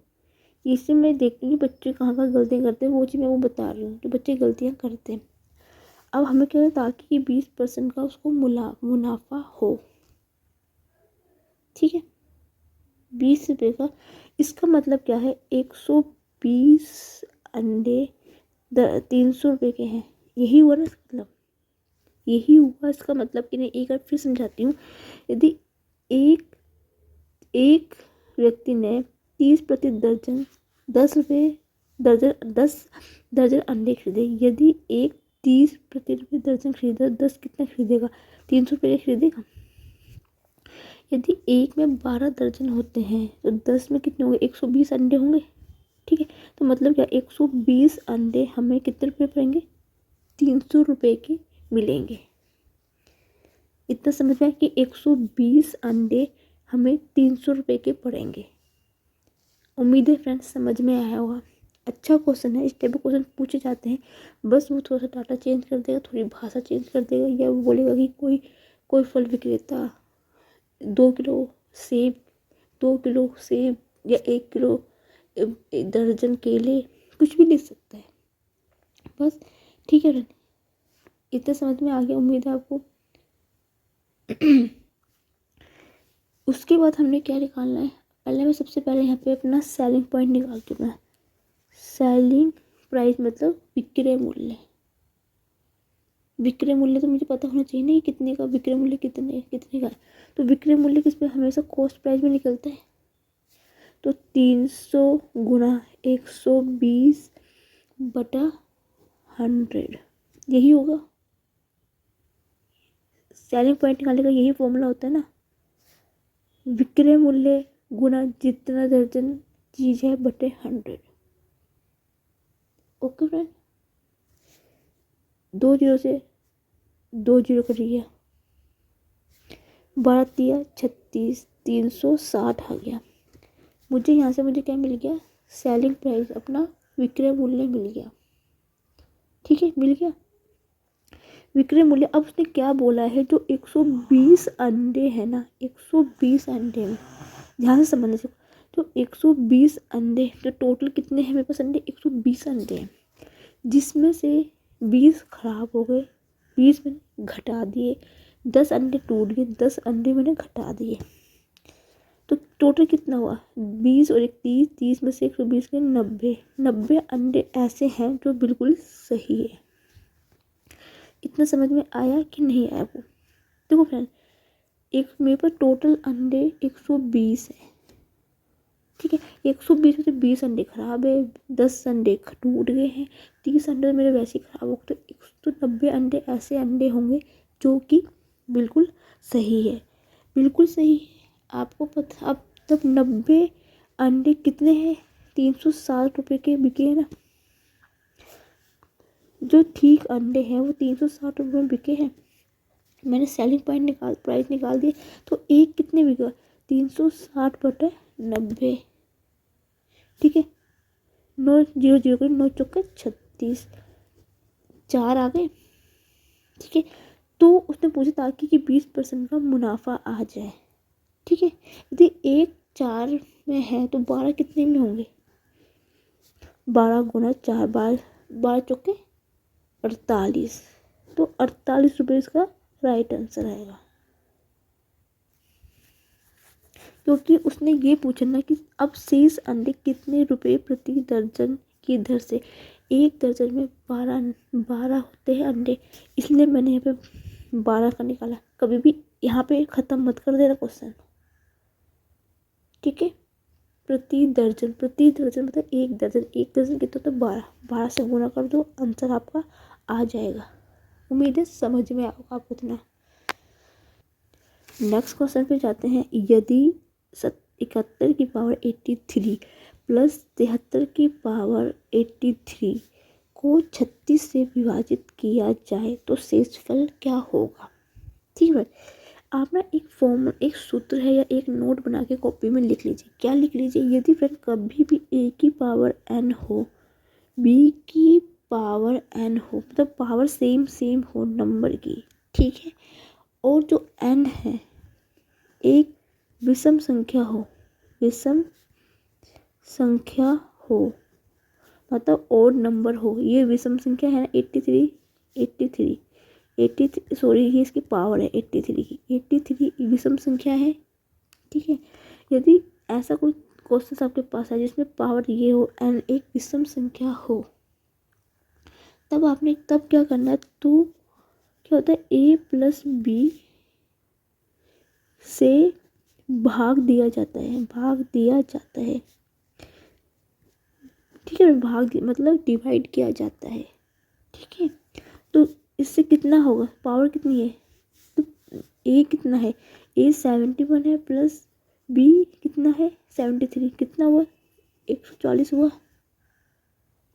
इससे मैं देखती हूँ बच्चे कहाँ गलतियाँ करते हैं, वो चीज़ मैं वो बता रही हूँ कि बच्चे गलतियाँ करते हैं। अब हमें क्या है, ताकि 20% का उसको मुनाफा हो। ठीक है, 20 रुपये का, इसका मतलब क्या है, 120 अंडे 300 रुपये के हैं, यही हुआ ना इसका मतलब? यही हुआ इसका मतलब कि नहीं? एक बार फिर समझाती हूँ। यदि एक एक व्यक्ति ने 30 दर्जन 10 रुपये दर्जन 10 दर्जन अंडे खरीदे, यदि एक 30 दर्जन खरीदा, 10 कितना खरीदेगा? 300 रुपये का खरीदेगा। यदि एक में 12 दर्जन होते हैं तो 10 में कितने होंगे? 120 अंडे होंगे। ठीक है, तो मतलब क्या, 120 अंडे हमें कितने रुपये पड़ेंगे? 300 रुपये के मिलेंगे। इतना समझ में कि 120 अंडे हमें 300 रुपये के पड़ेंगे। उम्मीद है फ्रेंड्स समझ में आया होगा। अच्छा क्वेश्चन है, इस टाइप के क्वेश्चन पूछे जाते हैं, बस वो थोड़ा सा डाटा चेंज कर देगा, थोड़ी भाषा चेंज कर देगा, या वो बोलेगा कि कोई फल विक्रेता 2 किलो सेब 2 किलो सेब या 1 किलो दर्जन केले, कुछ भी लिख सकता है बस। ठीक है, इतना समझ में आ गया उम्मीद है आपको। उसके बाद हमने क्या निकालना है? मैं सबसे पहले यहाँ पे अपना सेलिंग पॉइंट निकालती हूँ। मैं सेलिंग प्राइस मतलब विक्रय मूल्य। विक्रय मूल्य तो मुझे पता होना चाहिए नहीं कितने का, विक्रय मूल्य कितने का। तो विक्रय मूल्य किस पे? हमेशा कॉस्ट प्राइस में निकलता है। तो 300 गुना 120 बटा 100, यही होगा सेलिंग पॉइंट निकालने का। यही फॉर्मूला होता है ना, विक्रय मूल्य गुना जितना दर्जन चीज है बटे 100। ओके फ्रेंड, 2 जीरो से 2 जीरो कट गया, 12 दिया 36, 360 आ गया। मुझे यहाँ से मुझे क्या मिल गया? सेलिंग प्राइस, अपना विक्रय मूल्य मिल गया। ठीक है, मिल गया विक्रय मूल्य। अब उसने क्या बोला है, जो 120 अंडे है ना, 120 अंडे में ध्यान से समझने से, तो 120 अंडे, तो टोटल कितने हैं मेरे पास अंडे? 120 अंडे हैं, जिसमें से 20 खराब हो गए, 20 मैंने घटा दिए, 10 अंडे टूट गए, 10 अंडे मैंने घटा दिए। तो टोटल कितना हुआ 20 और 30, 30 में से 120 के 90, 90 अंडे ऐसे हैं जो बिल्कुल सही है। इतना समझ में आया कि नहीं आया वो? देखो फ्रेंड, एक मेरे पास टोटल अंडे 120 है, ठीक है। 120 में से 20 अंडे खराब है, 10 अंडे टूट गए हैं, 30 अंडे मेरे वैसे ही खराब हो गए, तो 190 अंडे ऐसे अंडे होंगे जो कि बिल्कुल सही है, बिल्कुल सही है। आपको पता, अब तब 90 अंडे कितने हैं? 360 रुपये के बिके हैं ना, जो ठीक अंडे हैं वो 360 रुपये में बिके हैं। मैंने सेलिंग पॉइंट प्राइस निकाल दिए, तो एक कितने बिका? 360/90, ठीक है। 9 0 0 कर 9 चौके 36, 4 आ गए, ठीक है। तो उसने पूछा ताकि कि 20% का मुनाफा आ जाए, ठीक है। यदि एक 4 में है तो 12 कितने में होंगे? 12 गुना 4, 12 चौके 48, तो 48 रुपये इसका राइट आंसर आएगा। क्योंकि उसने ये पूछा ना कि अब शेष अंडे कितने रुपए प्रति दर्जन की दर से, एक दर्जन में 12 होते हैं अंडे, इसलिए मैंने यहाँ पे 12 का निकाला। कभी भी यहाँ पे ख़त्म मत कर देना क्वेश्चन, ठीक है। प्रति दर्जन मतलब एक दर्जन, एक दर्जन कितना? तो 12 से गुना कर दो, आंसर आपका आ जाएगा। उम्मीद है समझ में आओगे आपको इतना। नेक्स्ट क्वेश्चन पे जाते हैं। यदि 71 की पावर 83 प्लस 73 की पावर 83 को 36 से विभाजित किया जाए तो शेषफल क्या होगा? ठीक है, आप ना एक सूत्र है या एक नोट बना के कॉपी में लिख लीजिए। क्या लिख लीजिए? यदि फ्रेंड कभी भी a की पावर n हो, b की पावर n हो, मतलब पावर सेम हो नंबर की, ठीक है, और जो n है एक विषम संख्या हो, मतलब और नंबर हो, ये विषम संख्या है ना 83 सॉरी, ये इसकी पावर है 83 की, 83 विषम संख्या है, ठीक है। यदि ऐसा कोई क्वेश्चन आपके पास है जिसमें पावर ये हो एंड एक विषम संख्या हो, तब आपने क्या करना है? तो क्या होता है, a प्लस बी से भाग दिया जाता है, ठीक है। मतलब डिवाइड किया जाता है, ठीक है। तो इससे कितना होगा? पावर कितनी है? तो a कितना है? a 71 है प्लस b कितना है? 73, कितना हुआ? 140 हुआ,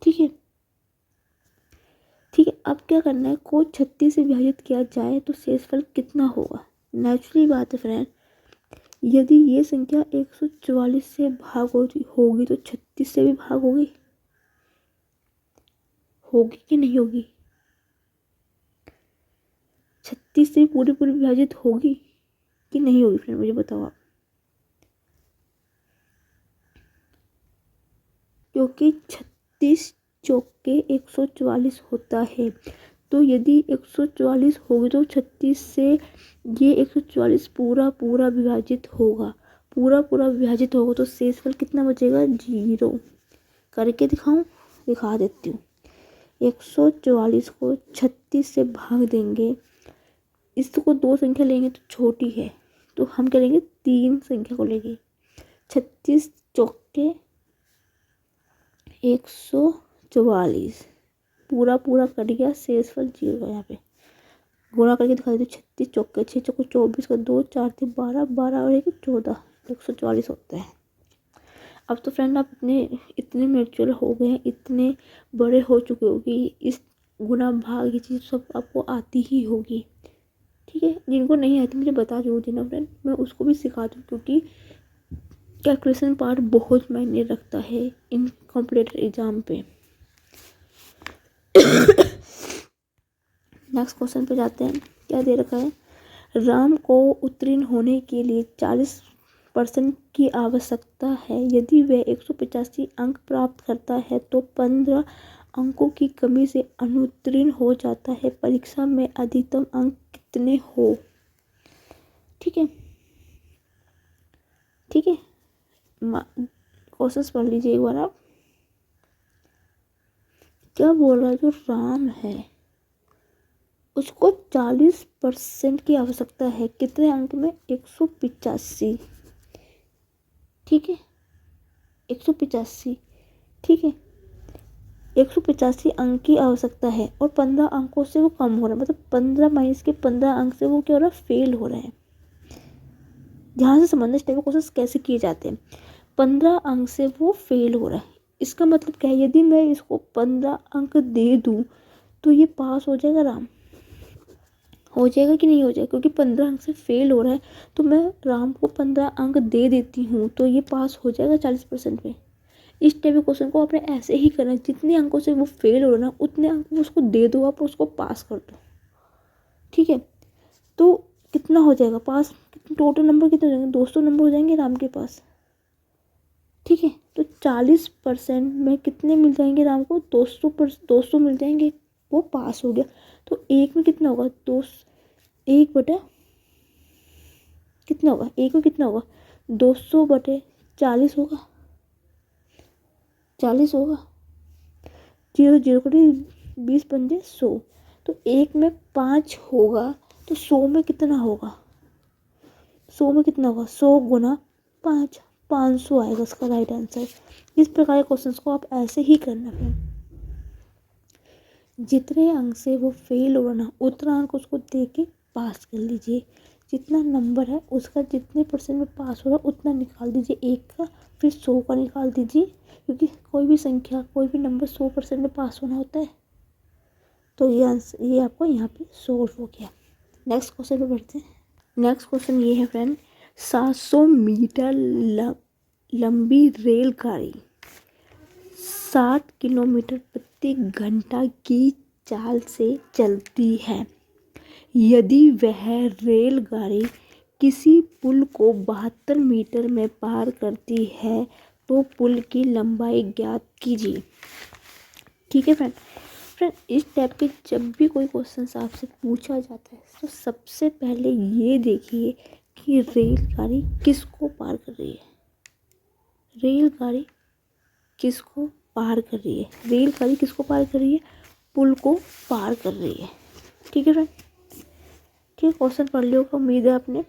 ठीक है। अब क्या करना है? को 36 से विभाजित किया जाए तो शेषफल कितना होगा? नेचुरली बात है फ्रेंड, यदि ये संख्या 144 से भाग होगी तो 36 से भी भाग होगी कि नहीं होगी? 36 से पूरी विभाजित होगी कि नहीं होगी फ्रेंड, मुझे बताओ आप। क्योंकि 36 चौके 144 होता है, तो यदि 144 होगी तो 36 से ये 144 पूरा विभाजित होगा, तो शेषफल कितना बचेगा? 0। करके दिखाऊं? दिखा देती हूँ। 144 को 36 से भाग देंगे, इसको 2 संख्या लेंगे तो छोटी है, तो हम क्या लेंगे? 3 संख्या को लेंगे। 36 चौके 144 पूरा कट गया, शेषफल 0 है। यहाँ पे गुणा करके दिखा देते, 36 चौके 6 चौके 24 का 2 4 थे 12 और 1 14, 144 होता है। अब तो फ्रेंड आप इतने मैच्योर हो गए हैं, इतने बड़े हो चुके हो कि इस गुना भाग की चीज़ सब आपको आती ही होगी, ठीक है। जिनको नहीं आती मुझे बता जरूर देना फ्रेंड, मैं उसको भी सिखा दूँ, क्योंकि कैलकुलेशन पार्ट बहुत मायने रखता है इन कॉम्पिटिटिव एग्जाम पे। नेक्स्ट क्वेश्चन पे जाते हैं। क्या दे रखा है? राम को उत्तीर्ण होने के लिए 40% की आवश्यकता है। यदि वह 185 अंक प्राप्त करता है तो 15 अंकों की कमी से अनुत्तीर्ण हो जाता है। परीक्षा में अधिकतम अंक कितने हो? ठीक है, क्वेश्चन पढ़ लीजिए एक बार आप। क्या बोल रहा है, जो राम है उसको 40% की आवश्यकता है, कितने अंक में? 185। ठीक है, 185। ठीक है, 185 अंक की आवश्यकता है और 15 अंकों से वो कम हो रहा है, मतलब 15 माइनस के 15 अंक से वो क्या हो रहा है, फेल हो रहे हैं। ध्यान से समझना इस टाइप के क्वेश्चन कैसे किए जाते हैं। 15 अंक से वो फेल हो रहा है, इसका मतलब क्या है, यदि मैं इसको 15 अंक दे दूं तो ये पास हो जाएगा राम, हो जाएगा कि नहीं हो जाएगा? क्योंकि 15 अंक से फेल हो रहा है तो मैं राम को 15 अंक दे देती हूँ तो ये पास हो जाएगा 40% में। इस टाइप के क्वेश्चन को आपने ऐसे ही करना है, जितने अंकों से वो फेल हो रहा है ना उतने अंक उसको दे दो, आप उसको पास कर दो। ठीक है, तो कितना हो जाएगा पास? टोटल नंबर कितने हो जाएंगे? 200 नंबर हो जाएंगे राम के पास। ठीक है, तो 40% में कितने मिल जाएंगे राम को? 200 मिल जाएंगे, वो पास हो गया। तो एक में कितना होगा? 1 बटा कितना होगा? एक में कितना होगा? 200/40 होगा, 40 होगा। 0 0 कटे 20 पंजे 100, तो एक में 5 होगा तो 100 में कितना होगा? 100 में कितना होगा? 100 गुना 5, 500 आएगा इसका राइट आंसर। इस प्रकार के क्वेश्चंस को आप ऐसे ही करना है। जितने अंक से वो फेल हो रहा ना उतना अंक उसको दे के पास कर लीजिए। जितना नंबर है उसका जितने परसेंट में पास हो रहा उतना निकाल दीजिए एक का, फिर 100 का निकाल दीजिए, क्योंकि कोई भी संख्या कोई भी नंबर 100% में पास होना होता है। तो ये आंसर ये आपको यहाँ पे सॉल्व हो गया। नेक्स्ट क्वेश्चन पे बढ़ते हैं। नेक्स्ट क्वेश्चन ये है फ्रेंड, 700 मीटर लंबी रेलगाड़ी 60 किलोमीटर प्रति घंटा की चाल से चलती है। यदि वह रेलगाड़ी किसी पुल को 72 मीटर में पार करती है तो पुल की लंबाई ज्ञात कीजिए। ठीक है फ्रेंड, इस टाइप के जब भी कोई क्वेश्चन आपसे पूछा जाता है तो सबसे पहले ये देखिए कि रेलगाड़ी किसको पार कर रही है। रेलगाड़ी किसको पार कर रही है? रेलगाड़ी किसको पार कर रही है? पुल को पार कर रही है। ठीक है फ्रेंड, ठीक है, क्वेश्चन पढ़ लिया होगा उम्मीद है आपने।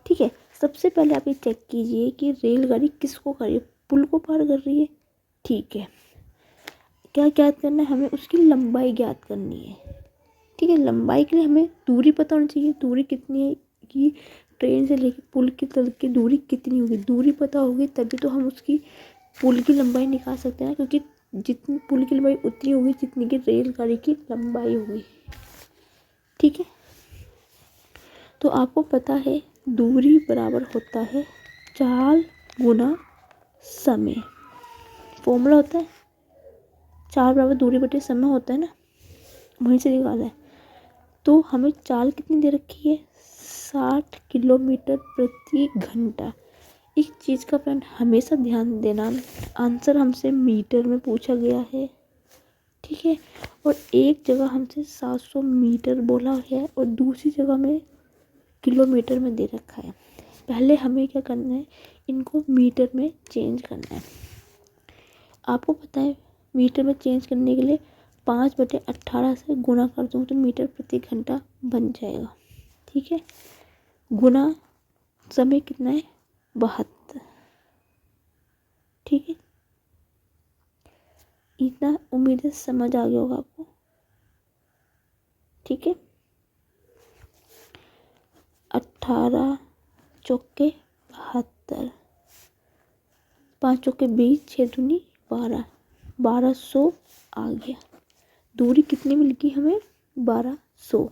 ठीक है, सबसे पहले आप ये चेक कीजिए कि रेलगाड़ी किसको कर रही है, पुल को पार कर रही है। ठीक है, क्या ज्ञात करना है हमें? उसकी लंबाई ज्ञात करनी है। ठीक है, लंबाई के लिए हमें दूरी पता होनी चाहिए, दूरी कितनी है कि ट्रेन से लेकर पुल की तक की दूरी कितनी होगी। दूरी पता होगी तभी तो हम उसकी पुल की लंबाई निकाल सकते हैं, क्योंकि जितनी पुल की लंबाई उतनी होगी जितनी की रेलगाड़ी की लंबाई होगी। ठीक है, तो आपको पता है दूरी बराबर होता है चाल गुना समय। फॉर्मूला होता है चाल बराबर दूरी बटे समय होता है ना, वहीं से निकाला है। तो हमें चाल कितनी दे रखी है? 60 किलोमीटर प्रति घंटा। एक चीज़ का फ्रेंड हमेशा ध्यान देना, आंसर हमसे मीटर में पूछा गया है। ठीक है, और एक जगह हमसे 700 मीटर बोला है और दूसरी जगह में किलोमीटर में दे रखा है। पहले हमें क्या करना है, इनको मीटर में चेंज करना है। आपको पता है मीटर में चेंज करने के लिए 5/18 से गुना कर दूँ तो मीटर प्रति घंटा बन जाएगा। ठीक है, गुना समय कितना है? 72। ठीक है, इतना उम्मीद है समझ आ गया होगा आपको। ठीक है, 18 चौके 72, 5 चौके 20, 6 दूनी 12, 1200 आ गया। दूरी कितनी मिल गई हमें? 1200।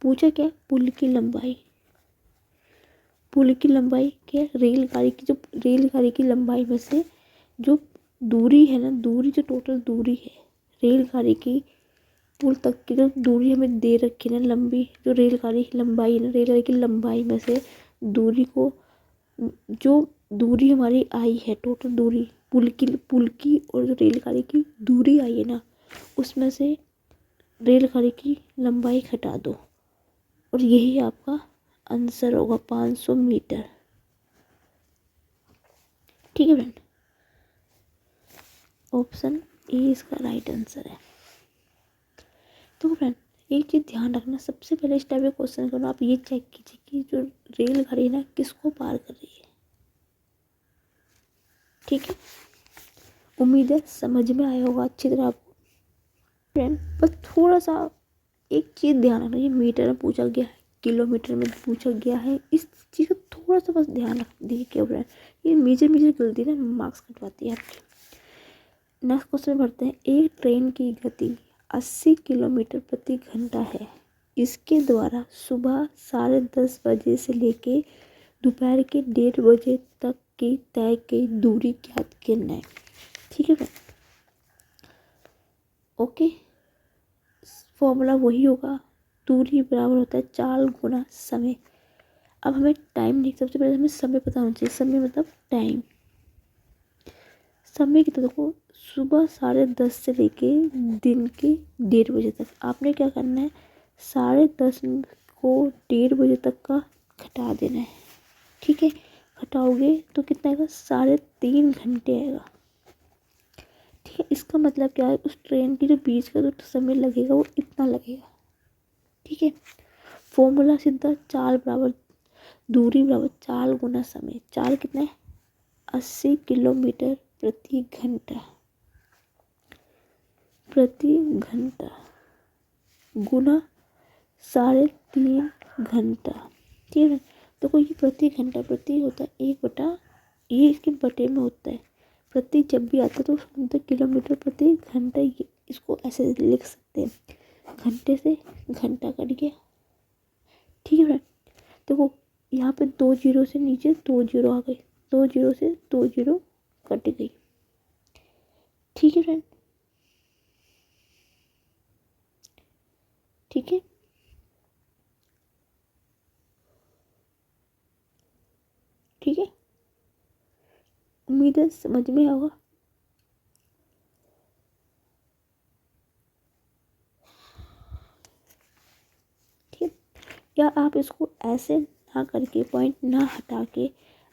पूछा क्या? पुल की लंबाई। पुल की लंबाई क्या? रेलगाड़ी की लंबाई में से जो दूरी है ना, दूरी जो टोटल दूरी है रेलगाड़ी की पुल तक की जो दूरी हमें दे रखी है ना, लंबी जो रेलगाड़ी की लंबाई है ना, रेलगाड़ी की लंबाई में से दूरी को, जो दूरी हमारी आई है टोटल दूरी पुल की और जो रेलगाड़ी की दूरी आई है ना, उसमें से रेलगाड़ी की लंबाई घटा दो और यही आपका आंसर होगा 500 मीटर। ठीक है फ्रेंड, ऑप्शन ए इसका राइट आंसर है। तो फ्रेंड एक चीज़ ध्यान रखना, सबसे पहले इस टाइप के क्वेश्चन करो आप ये चेक कीजिए कि जो रेलगाड़ी ना किसको पार कर रही है। ठीक है, उम्मीद है समझ में आया होगा अच्छी तरह आपको। फ्रेंड बस थोड़ा सा एक चीज़ ध्यान रखना, ये मीटर में पूछा गया है, किलोमीटर में पूछा गया है, इस चीज़ का थोड़ा सा बस ध्यान रख दीजिए क्या फ्रेंड, ये मेजर गलती ना मार्क्स कटवाती है आपके। नेक्स्ट क्वेश्चन बढ़ते हैं। एक ट्रेन की गति 80 किलोमीटर प्रति घंटा है, इसके द्वारा सुबह 10:30 बजे से लेके दोपहर के 1:30 बजे तक की तय की दूरी ज्ञात करना है। ठीक है फ्रेंड, ओके, फॉर्मूला वही होगा, दूरी बराबर होता है चाल गुना समय। अब हमें टाइम नहीं, सबसे पहले हमें समय पता होना चाहिए, समय मतलब टाइम। समय कितना, देखो सुबह 10:30 से लेके दिन के 1:30 बजे तक आपने क्या करना है, 10:30 को 1:30 बजे तक का घटा देना है। ठीक है, घटाओगे तो कितना आएगा, 3.5 घंटे आएगा। ठीक है, इसका मतलब क्या है, उस ट्रेन की जो बीच का जो समय लगेगा वो इतना लगेगा। ठीक है, फॉर्मूला सीधा चाल बराबर दूरी बराबर चाल गुना समय। चाल कितना है, 80 किलोमीटर प्रति घंटा गुना 3.5 घंटा। ठीक है, तो कोई प्रति घंटा, प्रति होता है 1/, ये इसके बटे में होता है, प्रति जब भी आता है तो उसको मतलब किलोमीटर प्रति घंटा, ये इसको ऐसे लिख सकते हैं, घंटे से घंटा कट गया। ठीक है फ्रेंड, देखो यहाँ पे 2 जीरो से नीचे 2 जीरो आ गई, 2 जीरो से 2 जीरो कट गई। ठीक है फ्रेंड, ठीक है, ठीक है, उम्मीद है समझ में होगा। ठीक है, या आप इसको ऐसे ना करके, पॉइंट ना हटा के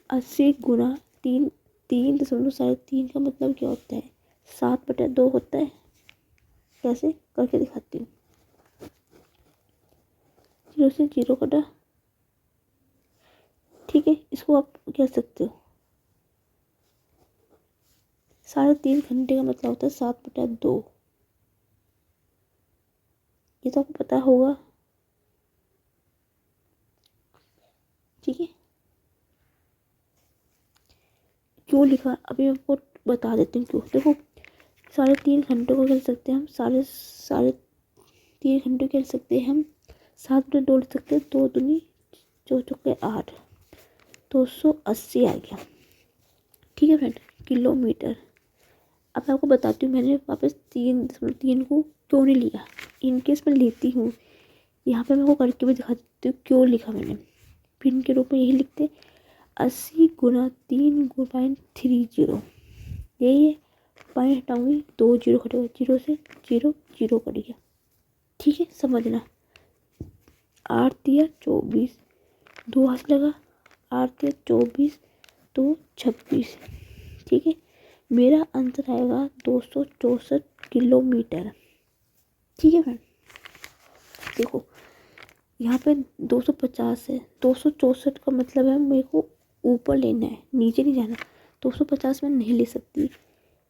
80 गुना 3.3 का मतलब क्या होता है, 7/2 होता है। कैसे करके दिखाती हूँ, 0 से 0 कटा। ठीक है, इसको आप कह सकते हो 3.5 घंटे का मतलब होता है 7/2, ये तो आपको पता होगा। ठीक है, क्यों लिखा अभी आपको बता देती हूँ क्यों। देखो 3.5 घंटे को खेल सकते हैं हम, साढ़े 3 घंटे खेल सकते हैं हम, 7/2 लिख सकते हैं, 2 दूनी 4 चौके 8, 280 आ गया। ठीक है फ्रेंड, किलोमीटर। अब मैं आपको बताती हूँ मैंने वापस 3 को क्यों नहीं लिया, इनकेस मैं लेती हूँ यहाँ पे मैं आपको करके भी दिखा देती हूँ क्यों लिखा मैंने। पिन के रूप में यही लिखते, 80 गुना 3.30, यही है। पॉइंट हटाऊंगी, 2 जीरो कटेगा, 0 से 0 0 कट गया। ठीक है, समझना, 8 दिया 24, 2 हाथ लगा, 8 दिया 24 तो 26। ठीक है, मेरा आंसर आएगा 264 किलोमीटर। ठीक है फ्रेंड, देखो यहाँ पे 250 है, 264 का मतलब है मेरे को ऊपर लेना है, नीचे नहीं जाना। 250 में नहीं ले सकती,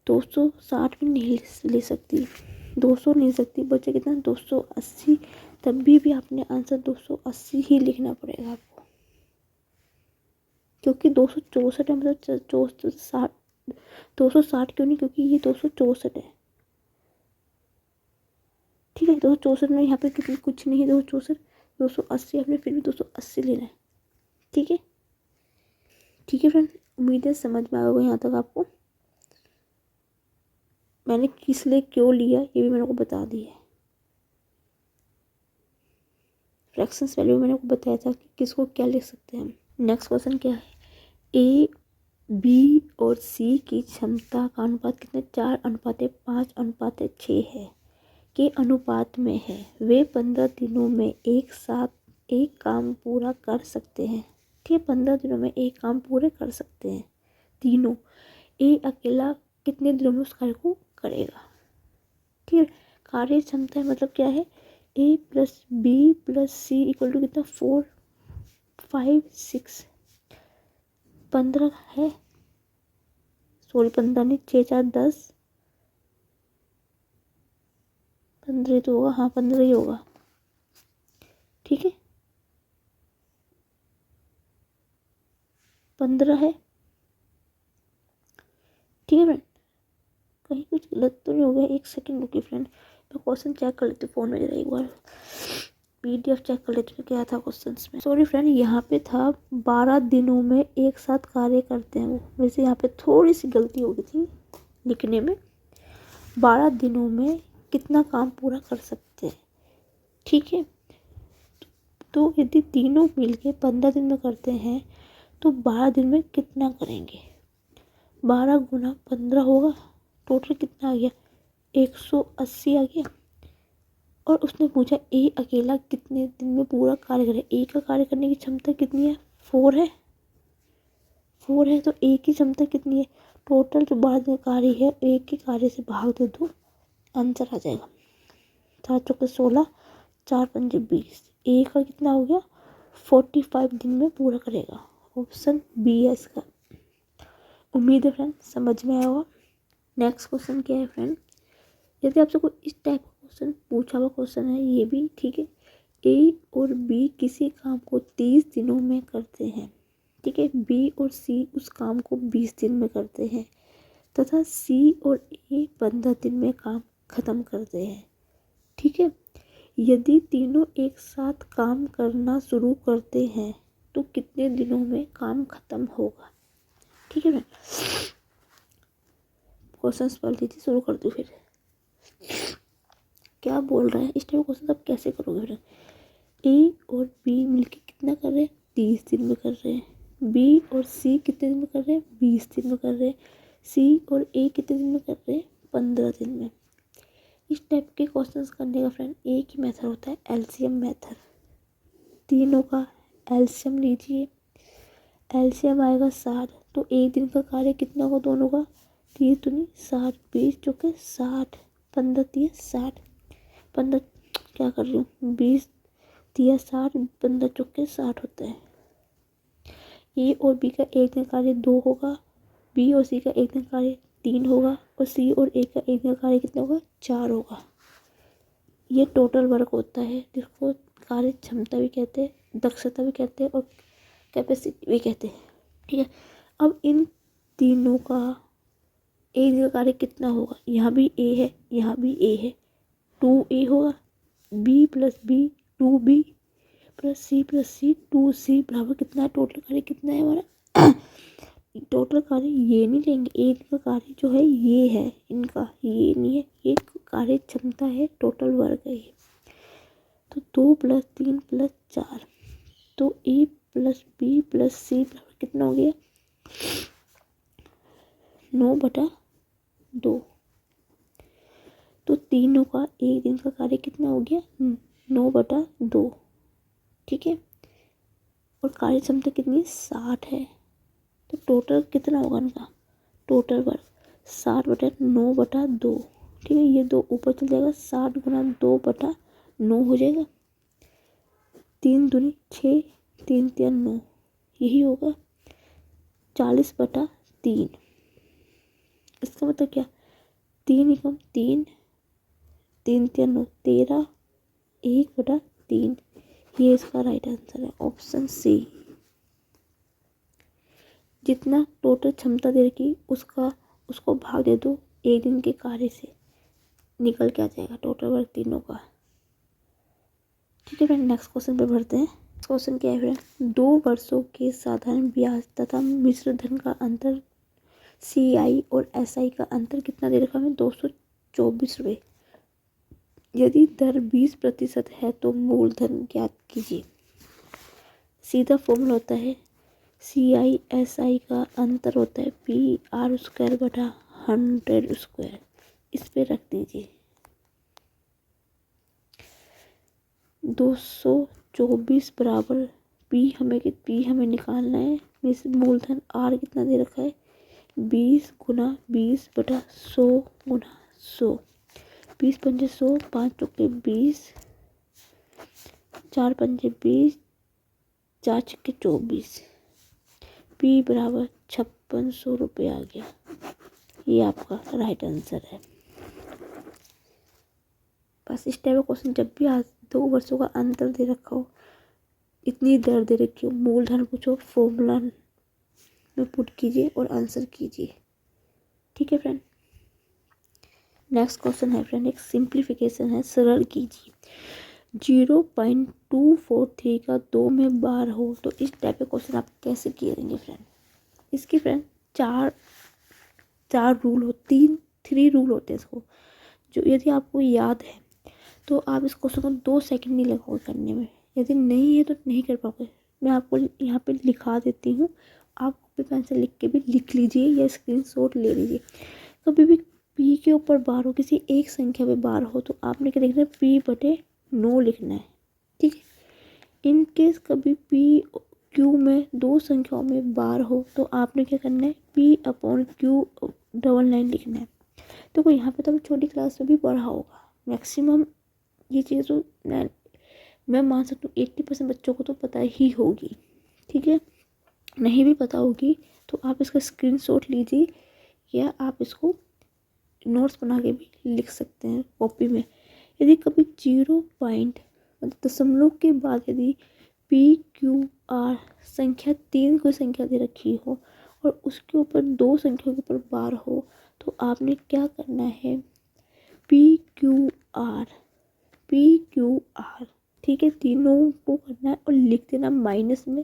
260 में नहीं ले सकती, 200 नहीं सकती, बचे कितना 280। तब भी आपने आंसर 280 ही लिखना पड़ेगा आपको, क्योंकि 264 है मतलब 260, 260 क्यों नहीं, क्योंकि ये 264 है। ठीक है, 264 में यहाँ पे कितनी कुछ नहीं है, 264 280 आपने फिर भी 280 लेना है। ठीक है, ठीक है फ्रेंड, उम्मीद है समझ में आएगा यहाँ तक आपको। मैंने किस लिए क्यों लिया ये भी मैंने को बता दिया है। फ्रैक्शंस वैल्यू मैंने आपको बताया था कि किसको क्या लिख सकते हैं हम। नेक्स्ट क्वेश्चन क्या है, ए बी और सी की क्षमता का अनुपात कितने, 4:5:6 है के अनुपात में है। वे 15 दिनों में एक साथ एक काम पूरा कर सकते हैं। ठीक है, 15 दिनों में एक काम पूरे कर सकते हैं तीनों। ए अकेला कितने दिनों में उस कार्य को करेगा। ठीक है, कार्य क्षमता मतलब क्या है, A plus B plus C equal to कितना 4 5 6 15 है, सॉरी 15 नहीं, 6 4 10 15 तो होगा, हाँ 15 ही होगा। ठीक है 15 है। ठीक है फ्रेंड, कहीं कुछ गलत तो नहीं हो गया, एक सेकंड रुकिए फ्रेंड, मैं क्वेश्चन चेक कर लेती हूँ फ़ोन में, जरा एक बार PDF चेक कर लेती हूँ क्या था क्वेश्चन में। सॉरी फ्रेंड, यहाँ पे था 12 दिनों में एक साथ कार्य करते हैं वो, वैसे यहाँ पे थोड़ी सी गलती हो गई थी लिखने में। 12 दिनों में कितना काम पूरा कर सकते हैं। ठीक है, तो यदि तीनों मिलके 15 दिन में करते हैं तो 12 दिन में कितना करेंगे। 12 गुना 15 होगा, टोटल कितना आ गया 180 आ गया। और उसने पूछा ए अकेला कितने दिन में पूरा कार्य करे। ए का कार्य करने की क्षमता कितनी है, 4 है। 4 है तो ए की क्षमता कितनी है, टोटल जो 12 दिन का कार्य है ए के कार्य से भाग दे दो, आंसर आ जाएगा 7 चौके 16 4 पंजे 20। ए का कितना हो गया 45 दिन में पूरा करेगा। ऑप्शन बी है इसका। उम्मीद है फ्रेंड समझ में आया होगा। नेक्स्ट क्वेश्चन क्या है फ्रेंड, यदि आपसे कोई इस टाइप का क्वेश्चन पूछा हुआ क्वेश्चन है, ये भी ठीक है, ए और बी किसी काम को 30 दिनों में करते हैं। ठीक है, बी और सी उस काम को 20 दिन में करते हैं तथा सी और ए 15 दिन में काम खत्म करते हैं। ठीक है, यदि तीनों एक साथ काम करना शुरू करते हैं तो कितने दिनों में काम खत्म होगा। ठीक है, क्वेश्चंस पढ़ लीजिए, शुरू कर दूँ फिर क्या बोल रहे हैं इस टाइप क्वेश्चन आप कैसे करोगे फिर। ए और बी मिलके कितना कर रहे हैं 30 दिन में कर रहे हैं, बी और सी कितने दिन में कर रहे हैं 20 दिन में कर रहे हैं, सी और ए कितने दिन में कर रहे हैं 15 दिन में। इस टाइप के क्वेश्चंस करने का फ्रेंड एक ही मेथड होता है, एलसीएम मेथड। तीनों का एलसीएम लीजिए, एलसीएम आएगा 60, तो एक दिन का कार्य कितना होगा दोनों का, 30 दूनी 60 20 चौके 60 15 30 60 15 क्या कर रही हूँ 20 30 60 15 चौके 60 होता है। ए और बी का एक दिन कार्य 2 होगा, बी और सी का एक दिन कार्य 3 होगा और सी और ए का एक दिन कार्य कितना होगा 4 होगा। ये टोटल वर्क होता है जिसको कार्य क्षमता भी कहते हैं, दक्षता भी कहते हैं और कैपेसिटी भी कहते हैं। ठीक है, अब इन तीनों का एक दिन का कार्य कितना होगा, यहाँ भी ए है यहाँ भी ए है, 2A होगा, B plus B 2B plus C 2C बराबर कितना है, टोटल कार्य कितना है हमारा टोटल कार्य ये नहीं लेंगे, एक का कार्य जो है ये है इनका, ये नहीं है, ये कार्य क्षमता है, टोटल वर्क है ये। तो 2 + 3 + 4 तो ए प्लस बी प्लस सी बराबर कितना हो गया 9/2। तो तीनों का एक दिन का कार्य कितना हो गया 9/2। ठीक है, और कार्य क्षमता कितनी 60 है, तो टोटल कितना होगा इनका टोटल वर्क 60/9/2। ठीक है, ये 2 ऊपर चल जाएगा, 60 गुना 2/9 हो जाएगा, 3 दूनी 6 3 3 9, यही होगा 40/3। इसका मतलब क्या 3 एकम 3 3 3 9 13 1/3। ये इसका राइट आंसर है ऑप्शन सी। जितना टोटल क्षमता दे रखी उसको भाग दे दो एक दिन के कार्य से, निकल के आ जाएगा टोटल वर्क तीनों का। ठीक है फ्रेंड, नेक्स्ट क्वेश्चन पे बढ़ते हैं। क्वेश्चन क्या है फ्रेंड, 2 वर्षों के साधारण ब्याज तथा मिश्र धन का अंतर CI और SI का अंतर कितना दे रखा है 224 रुपये। यदि दर 20% है तो मूलधन ज्ञात कीजिए। सीधा फॉर्मूला होता है CI SI का अंतर होता है PR²/100²। इस पे रख दीजिए 224 बराबर P हमें निकालना है, मूलधन R कितना दे रखा है 20 गुना 20/100 गुना 100। 20×5 = 100, 5 चौके 20, 4 पंजे 20, 4 छक्के 24। P बराबर 5600 रुपये आ गया। ये आपका राइट आंसर है। बस इस टाइप का क्वेश्चन जब भी 2 वर्षों का अंतर दे रखा हो, इतनी दर दे रखी हो, मूलधन पूछो, फॉर्मूला में पुट कीजिए और आंसर कीजिए। ठीक है फ्रेंड। नेक्स्ट क्वेश्चन है फ्रेंड, एक सिंप्लीफिकेशन है, सरल कीजिए। 0.243 का 2 में बार हो तो इस टाइप का क्वेश्चन आप कैसे करेंगे फ्रेंड। इसकी फ्रेंड चार रूल हो, 3 रूल होते हैं इसको, जो यदि आपको याद है तो आप इस क्वेश्चन को 2 सेकंड नहीं लगाओगे करने में, यदि नहीं है तो नहीं कर पाओगे। मैं आपको यहाँ पे लिखा देती हूँ, आप कॉपी पेन से लिख के भी लिख लीजिए या स्क्रीनशॉट ले लीजिए। कभी भी पी के ऊपर बार हो, किसी एक संख्या पे बार हो तो आपने क्या लिखना है, P/9 लिखना है। ठीक है। इन केस कभी PQ में 2 संख्याओं में बार हो तो आपने क्या करना है, P/Q99 लिखना है। तो यहाँ पे तो छोटी क्लास में भी पढ़ा होगा मैक्सिमम ये चीज़, तो मैं मान सकती हूँ 80% बच्चों को तो पता ही होगी। ठीक है। नहीं भी पता होगी तो आप इसका स्क्रीनशॉट लीजिए या आप इसको नोट्स बना के भी लिख सकते हैं कॉपी में। यदि कभी 0 पॉइंट मतलब दशमलव के बाद यदि PQR संख्या 3 कोई संख्या दे रखी हो और उसके ऊपर 2 संख्याओं के ऊपर बार हो तो आपने क्या करना है, PQR। ठीक है, तीनों को करना है और लिख देना, माइनस में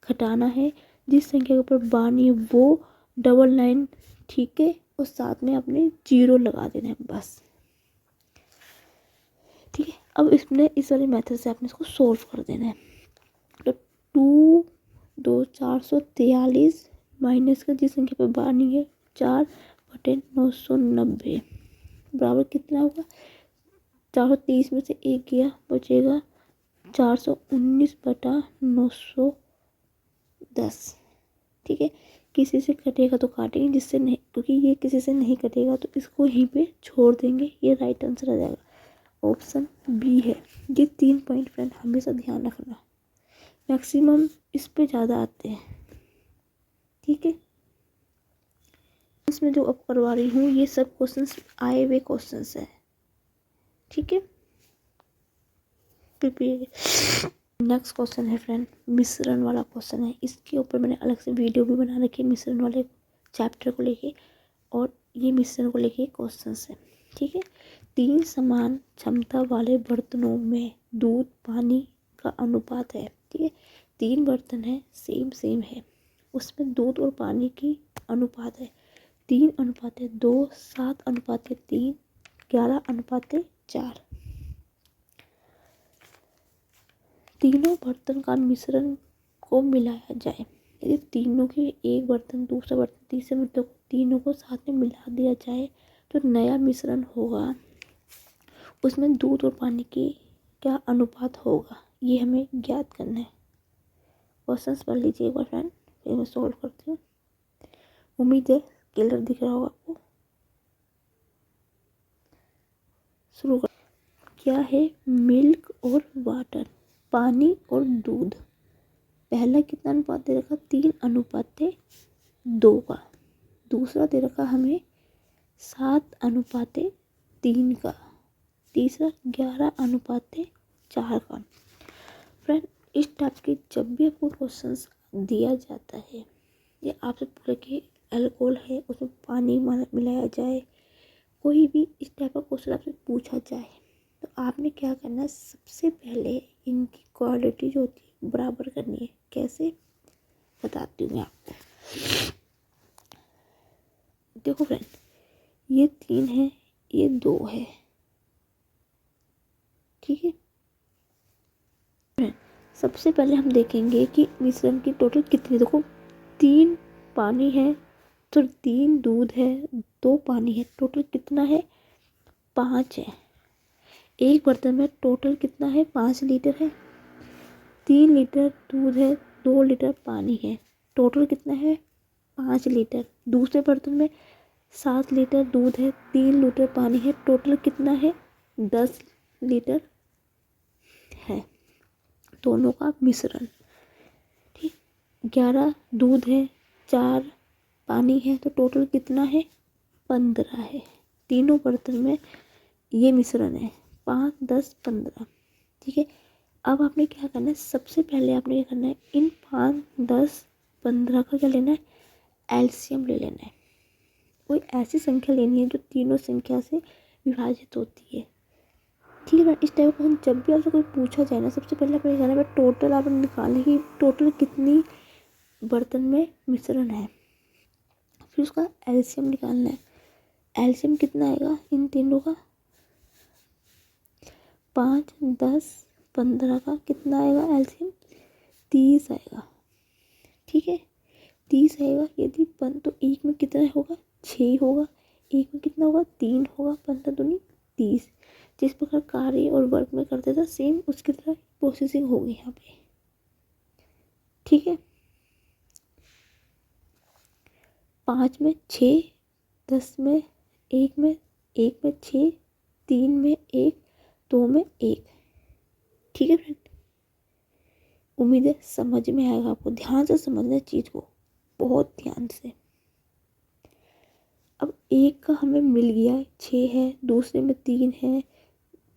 घटाना है। जिस संख्या के ऊपर बार नहीं है वो 99, ठीक है, और साथ में आपने 0 लगा देना है बस। ठीक है। अब इसमें इस वाले मेथड से आपने इसको सोल्व कर देना है। तो 443 माइनस का जिस संख्या पर बार नहीं है 4/990 बराबर कितना होगा, 423 में से 1 गया, बचेगा 419/910। ठीक है। किसी से कटेगा तो काटेंगे, जिससे नहीं, क्योंकि ये किसी से नहीं कटेगा तो इसको यहीं पे छोड़ देंगे, ये राइट आंसर आ जाएगा। ऑप्शन बी है। ये 3 पॉइंट फ्रेंड हमेशा ध्यान रखना, मैक्सिमम इस पे ज़्यादा आते हैं। ठीक है। इसमें जो अब करवा रही हूँ ये सब क्वेश्चंस आए हुए क्वेश्चंस है। ठीक है। नेक्स्ट क्वेश्चन है फ्रेंड, मिश्रण वाला क्वेश्चन है। इसके ऊपर मैंने अलग से वीडियो भी बना रखी है मिश्रण वाले चैप्टर को लेके, और ये मिश्रण को लेके क्वेश्चंस है। ठीक है। 3 समान क्षमता वाले बर्तनों में दूध पानी का अनुपात है। ठीक है। 3 बर्तन है, सेम है, उसमें दूध और पानी की अनुपात है 3:2, 7:3, 11:4। तीनों बर्तन का मिश्रण को मिलाया जाए। यदि तीनों के एक बर्तन दूसरा बर्तन तीसरे बर्तन को तीनों को साथ में मिला दिया जाए तो नया मिश्रण होगा, उसमें दूध और पानी की क्या अनुपात होगा, ये हमें ज्ञात करना है। क्वेश्चंस पढ़ लीजिए एक बार फ्रेंड, फिर मैं सॉल्व करती हूँ। उम्मीद है क्लियर दिख रहा होगा आपको। शुरू कर। क्या है, मिल्क और वाटर, पानी और दूध। पहला कितना अनुपात दे रखा, 3:2 का। दूसरा दे रखा हमें 7:3 का। तीसरा 11:4 का। फ्रेंड इस टाइप के जब भी आपको क्वेश्चंस दिया जाता है या आपसे पूछा कि अल्कोहल है उसमें पानी मिलाया जाए, कोई भी इस टाइप का क्वेश्चन आपसे पूछा जाए तो आपने क्या करना है, सबसे पहले इनकी क्वालिटी जो होती है बराबर करनी है। कैसे बताती हूँ मैं आपको। देखो फ्रेंड, ये 3 है, ये 2 है। ठीक है। सबसे पहले हम देखेंगे कि मिश्रण की टोटल कितनी। देखो 3 पानी है तो 3 दूध है, 2 पानी है, टोटल कितना है, 5 है। एक बर्तन में टोटल कितना है, 5 लीटर है। 3 लीटर दूध है, 2 लीटर पानी है, टोटल कितना है, 5 लीटर। दूसरे बर्तन में 7 लीटर दूध है, 3 लीटर पानी है, टोटल कितना है? 10 लीटर है दोनों का मिश्रण। ठीक, 11 दूध है, 4 पानी है, तो टोटल कितना है? 15 है। तीनों बर्तन में ये मिश्रण है, 5, 10, 15। ठीक है, अब आपने क्या करना है? सबसे पहले आपने क्या करना है? इन 5, 10, 15 का क्या लेना है? एलसीएम ले लेना है। कोई ऐसी संख्या लेनी है जो तीनों संख्या से विभाजित होती है। ठीक है ना? इस टाइप का जब भी आपसे कोई पूछा जाए ना, सबसे पहले आपने कहना है टोटल आपने निकालना है कि टोटल कितनी बर्तन में मिश्रण है, फिर उसका एलसीएम निकालना है। एलसीएम कितना आएगा इन तीनों का? 5, 10, 15 का कितना आएगा एलसीएम? 30 आएगा। ठीक है, 30 आएगा। यदि तो एक में कितना होगा? 6 होगा। एक में कितना होगा? 3 होगा। 15 दूनी 30। जिस प्रकार कार्य और वर्क में करते थे सेम उसकी तरह प्रोसेसिंग होगी यहाँ पे। ठीक है, 5 में 6, 10 में 1 में 6, 3 में 1, 2 में 1। ठीक है फ्रेंड, उम्मीद है समझ में आएगा आपको। ध्यान से समझना चीज़ को, बहुत ध्यान से। अब एक का हमें मिल गया 6 है, दूसरे में 3 है,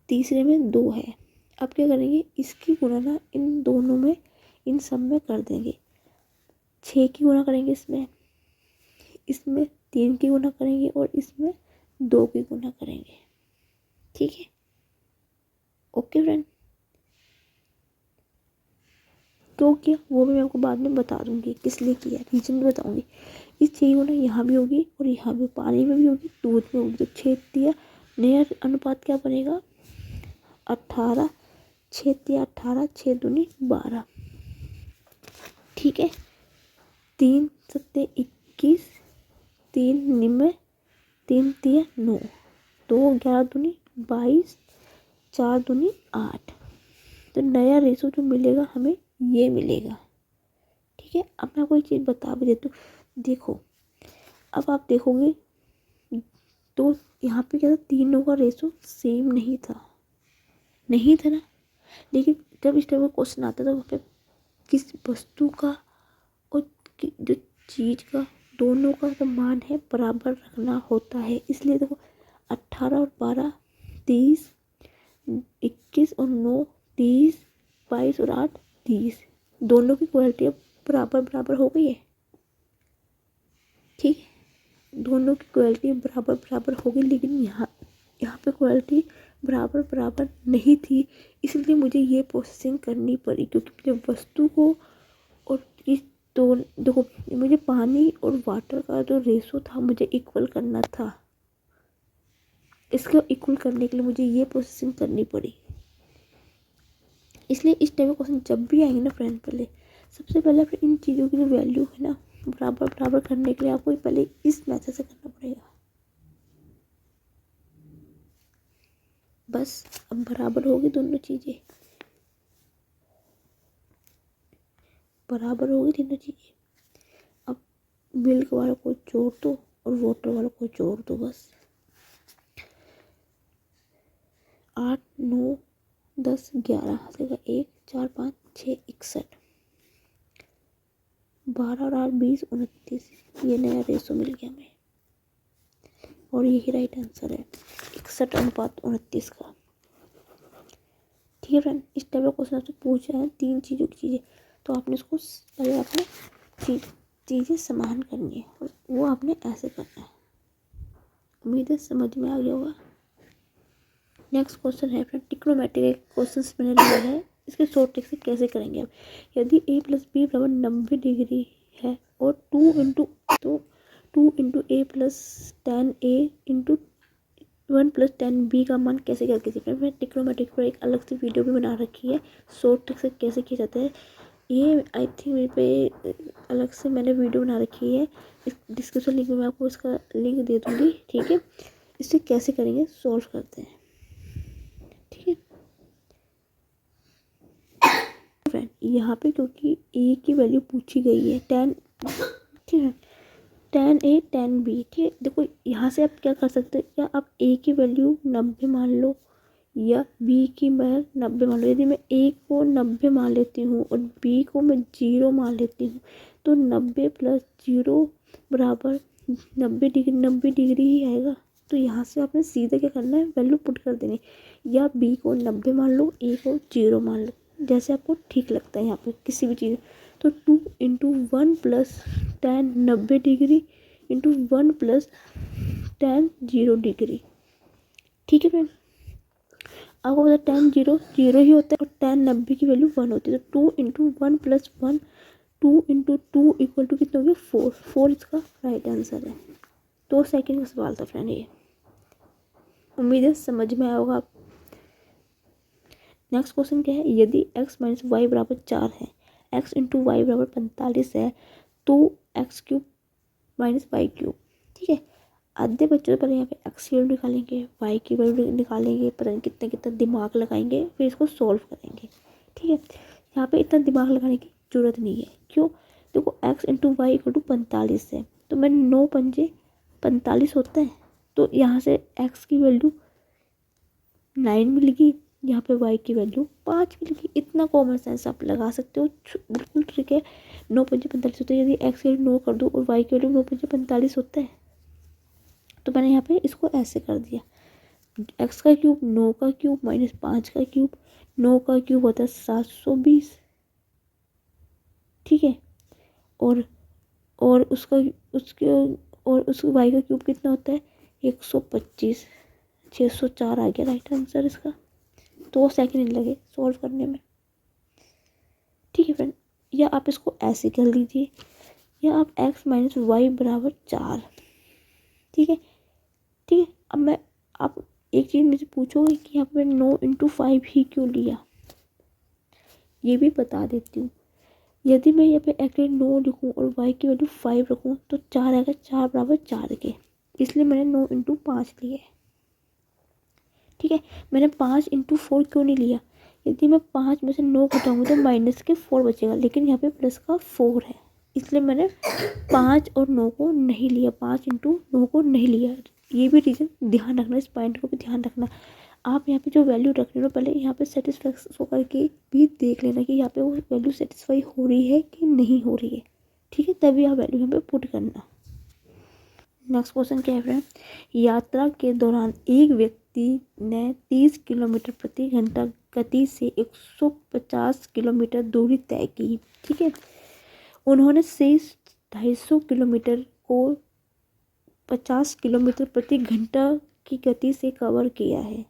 तीसरे में 2 है। अब क्या करेंगे? इसकी गुणा इन दोनों में, इन सब में कर देंगे। 6 की गुणा करेंगे इसमें 3 की गुणा करेंगे और इसमें 2 की गुणा करेंगे। ठीक है, ओके फ्रेंड। क्यों किया वो भी मैं आपको बाद में बता दूंगी, किस लिए किया, रीजन भी बताऊंगी। इस 6 गुना यहाँ भी होगी और यहाँ भी, पानी में भी होगी, दूध में होगी। तो 6 दिया, नया अनुपात क्या बनेगा? 18। 6 दिया 18, 6 दूनी 12। ठीक है, 3 सत्ते 21, 3 निम्न, 3 दिया 9, 2 11 दूनी 22, 4 दूनी 8। तो नया रेशो जो मिलेगा हमें ये मिलेगा। ठीक है, अब मैं आपको एक चीज़ बता भी देती हूँ। देखो, अब आप देखोगे तो यहाँ पे क्या था? तीनों का रेशो सेम नहीं था ना। लेकिन जब इस टाइप का क्वेश्चन आता है तो वहाँ पे किस वस्तु का और जो चीज़ का, दोनों का जो मान है बराबर रखना होता है। इसलिए देखो 18 और 12, 30, 21 और 9, 30, 22 और 8, 30। दोनों की क्वालिटी बराबर हो गई है। ठीक, दोनों की क्वालिटी बराबर हो गई, लेकिन यहाँ पे क्वालिटी बराबर नहीं थी। इसलिए मुझे ये प्रोसेसिंग करनी पड़ी, क्योंकि मुझे वस्तु को और इस दो, देखो मुझे पानी और वाटर का जो रेशो था मुझे इक्वल करना था। इसको इक्वल करने के लिए मुझे ये प्रोसेसिंग करनी पड़ी। इसलिए इस टाइप के क्वेश्चन जब भी आएंगे ना फ्रेंड, पहले सबसे पहले अपने इन चीज़ों की जो वैल्यू है ना बराबर करने के लिए आपको पहले इस मेथड से करना पड़ेगा। बस अब बराबर होगी दोनों चीज़ें, बराबर होगी तीनों चीज़ें। अब मिल्क वालों को जोड़ दो और वाटर वालों को जोड़ दो। बस 8, 9, 10, 11 हाथ 1, 4, 5, 6, 61, 12 और 8, 20, 29। ये नया रेशो मिल गया हमें और यही राइट आंसर है, 61:29 का। ठीक है फ्रेंड, इस टाइप का क्वेश्चन आपसे पूछा है 3 चीज़ों की चीज़ें, तो आपने इसको पहले आपने चीज़ें समान करनी है और वो आपने ऐसे करना है। उम्मीद है समझ में आ गया होगा। नेक्स्ट क्वेश्चन है फ्रेंड ट्रिग्नोमेट्रिक क्वेश्चन मैंने लिया है, इसके शॉर्ट ट्रिक से कैसे करेंगे आप। यदि a + b = 90 डिग्री है और 2 × a + 10a × 1 + 10b का मान कैसे कैलकुलेट करें। मैं ट्रिग्नोमेट्रिक पर एक अलग से वीडियो भी बना रखी है, शॉर्ट ट्रिक से कैसे किया जाता है। ये आई थिंक मेरे पे अलग से मैंने वीडियो बना रखी है, इस डिस्क्रिप्शन लिंक में मैं आपको इसका लिंक दे दूँगी। ठीक है, इससे कैसे करेंगे सॉल्व करते हैं। ठीक है फ्रेंड, यहाँ पे क्योंकि ए की वैल्यू पूछी गई है 10, ठीक है tan A tan B, ठीक है। देखो यहाँ से आप क्या कर सकते हैं, या आप A की वैल्यू 90 मान लो या B की मैं 90 मान लो। यदि मैं A को 90 मान लेती हूँ और B को मैं 0 मान लेती हूँ तो 90 प्लस 0 बराबर 90 डिग्री ही आएगा। तो यहाँ से आपने सीधा क्या करना है, वैल्यू पुट कर देनी, या B को 90 मान लो, A को 0 मान लो, जैसे आपको ठीक लगता है यहाँ पे किसी भी चीज़। तो 2 into 1 plus tan 90 degree into 1 plus tan 0 degree, ठीक है फ्रेंड। आपको पता tan 0 0 ही होता है और tan 90 की वैल्यू 1 होती है। तो 2 into 1 plus 1, 2 into 2 equal to कितना हो गया 4, 4 इसका राइट आंसर है। 2 सेकेंड का सवाल था फ्रेंड ये, उम्मीद है समझ में आया होगा आप। नेक्स्ट क्वेश्चन क्या है, यदि x माइनस वाई बराबर 4 है, x इंटू वाई बराबर 45 है, तो x cube minus Y cube, ठीक है। आधे बच्चों तो पहले यहाँ पे x की वैल्यू निकालेंगे, y की वैल्यू निकालेंगे, पता नहीं कितना कितना दिमाग लगाएंगे, फिर इसको सॉल्व करेंगे, ठीक है। यहाँ पे इतना दिमाग लगाने की जरूरत नहीं है, क्यों, देखो x into Y equal to 45 है, तो मैं 9 पंजे 45 होता है, तो यहाँ से x की वैल्यू 9 मिलेगी, यहाँ पे y की वैल्यू 5 मिलेगी। इतना कॉमन सेंस आप लगा सकते हो, बिल्कुल ठीक है। 9 पंजे 45 होता है, यदि x की वैल्यू 9 कर दो और y की वैल्यू 9 पंजे 45 होता है, तो मैंने यहाँ पे इसको ऐसे कर दिया, x का क्यूब 9 का क्यूब माइनस 5 का क्यूब, 9 का क्यूब होता है 720, ठीक है। और उसका उसके और उस y का क्यूब कितना होता है 125, 604 आ गया राइट आंसर इसका। 2 सेकेंड लगे सॉल्व करने में, ठीक है फ्रेंड। या आप इसको ऐसे कर लीजिए, या आप x माइनस वाई बराबर 4, ठीक है, ठीक है। अब मैं आप एक चीज़ मुझे पूछोगे कि यहाँ पे 9 इंटू 5 ही क्यों लिया, ये भी बता देती हूँ। यदि मैं यहाँ पे एक्चुअली 9 लिखूँ और y की वैल्यू 5 रखूँ तो 4 आएगा, 4 बराबर 4 के, इसलिए मैंने 9 इंटू 5 लिए, ठीक है। मैंने 5 इंटू 4 क्यों नहीं लिया, यदि मैं 5 में से 9 घटाऊंगा तो माइनस के 4 बचेगा, लेकिन यहाँ पे प्लस का 4 है, इसलिए मैंने 5 और 9 को नहीं लिया, 5 इंटू 9 को नहीं लिया। ये भी रीज़न ध्यान रखना, इस पॉइंट को भी ध्यान रखना। आप यहाँ पे जो वैल्यू रख रहे हो पहले यहाँ पे सेटिस्फैक्शन होकर के भी देख लेना कि यहाँ पे वो वैल्यू सेटिस्फाई हो रही है कि नहीं हो रही है, ठीक है, तभी आप वैल्यू यहाँ पे पुट करना। नेक्स्ट क्वेश्चन क्या है फ्रेंड, यात्रा के दौरान एक व्यक्ति ने 30 किलोमीटर प्रति घंटा गति से 150 किलोमीटर दूरी तय की, ठीक है। उन्होंने शेष 250 किलोमीटर को 50 किलोमीटर प्रति घंटा की गति से कवर किया है।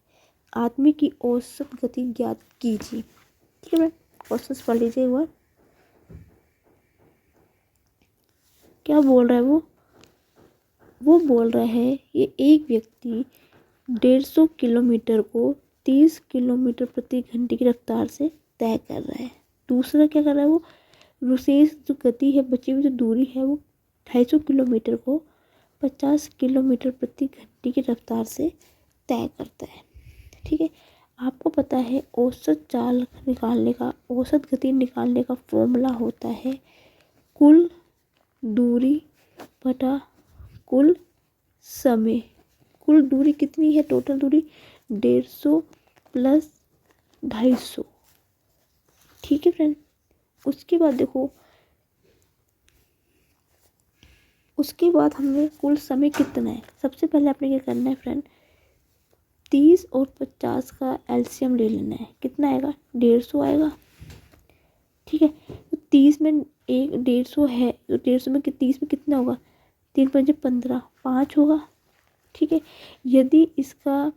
आदमी की औसत गति ज्ञात कीजिए, ठीक है। क्वेश्चन पढ़ लीजिए एक बार, क्या बोल रहा है वो बोल रहा है ये एक व्यक्ति 150 किलोमीटर को 30 किलोमीटर प्रति घंटे की रफ्तार से तय कर रहा है। दूसरा क्या कर रहा है, वो विशेष जो गति है, बची हुई जो दूरी है, वो 250 किलोमीटर को 50 किलोमीटर प्रति घंटे की रफ्तार से तय करता है, ठीक है। आपको पता है औसत चाल निकालने का, औसत गति निकालने का फॉर्मूला होता है कुल दूरी बटा कुल समय। कुल दूरी कितनी है, टोटल दूरी 150 प्लस 250, ठीक है फ्रेंड। उसके बाद देखो, उसके बाद हमें कुल समय कितना है, सबसे पहले आपने क्या करना है फ्रेंड, 30 और 50 का एलसीएम ले लेना है, कितना आएगा 150 आएगा, ठीक है। तो 30 में एक 150 है, तो 150 में 30 में कितना होगा, 3 पंजे 15, 5 होगा, ठीक है। यदि इसका,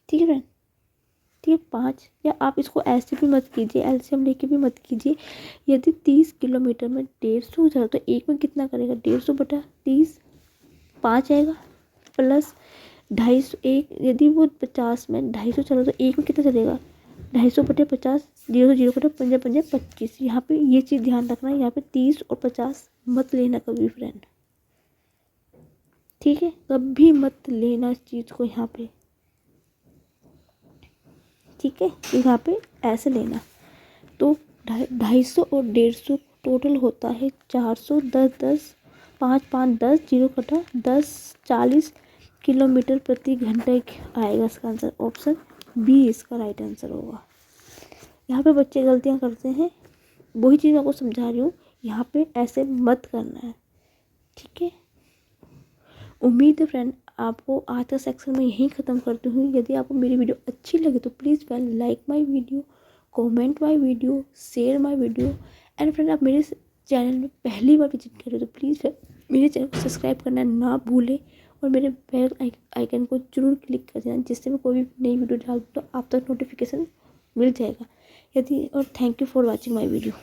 ठीक है फ्रेंड, ठीक है 5, या आप इसको ऐसे भी मत कीजिए, एलसीएम लेके भी मत कीजिए। यदि 30 किलोमीटर में 150 हो जाए तो एक में कितना करेगा, 150 बटा 30 5 आएगा, प्लस 250 एक, यदि वो 50 में 250 चला तो एक में कितना चलेगा, 250 बटे 50, 0 0 बटे 5 5 25। यहाँ पे ये चीज़ ध्यान रखना, यहाँ पे 30 और 50 मत लेना कभी फ्रेंड, ठीक है, कभी मत लेना इस चीज़ को यहाँ पे, ठीक है। यहाँ पे ऐसे लेना, तो 250 और 150 टोटल होता है 400। 10 5 5 10 0 कटा 10 40 किलोमीटर प्रति घंटे आएगा इसका आंसर। ऑप्शन बी इसका राइट आंसर होगा। यहाँ पे बच्चे गलतियाँ करते हैं, वही चीज़ मैं आपको समझा रही हूँ, यहाँ पे ऐसे मत करना है, ठीक है। उम्मीद है फ्रेंड आपको आज का सेक्शन में यहीं ख़त्म करती हूँ। यदि आपको मेरी वीडियो अच्छी लगे तो please friend like my video, comment my video, share my video. And friend आप मेरे चैनल में पहली बार विजिट करें तो प्लीज़ मेरे चैनल को सब्सक्राइब करना ना भूलें और मेरे बेल आइकन को जरूर क्लिक कर देना, जिससे मैं कोई भी नई वीडियो डालूँ तो आप तक नोटिफिकेशन मिल जाएगा। यदि और thank you for watching my video.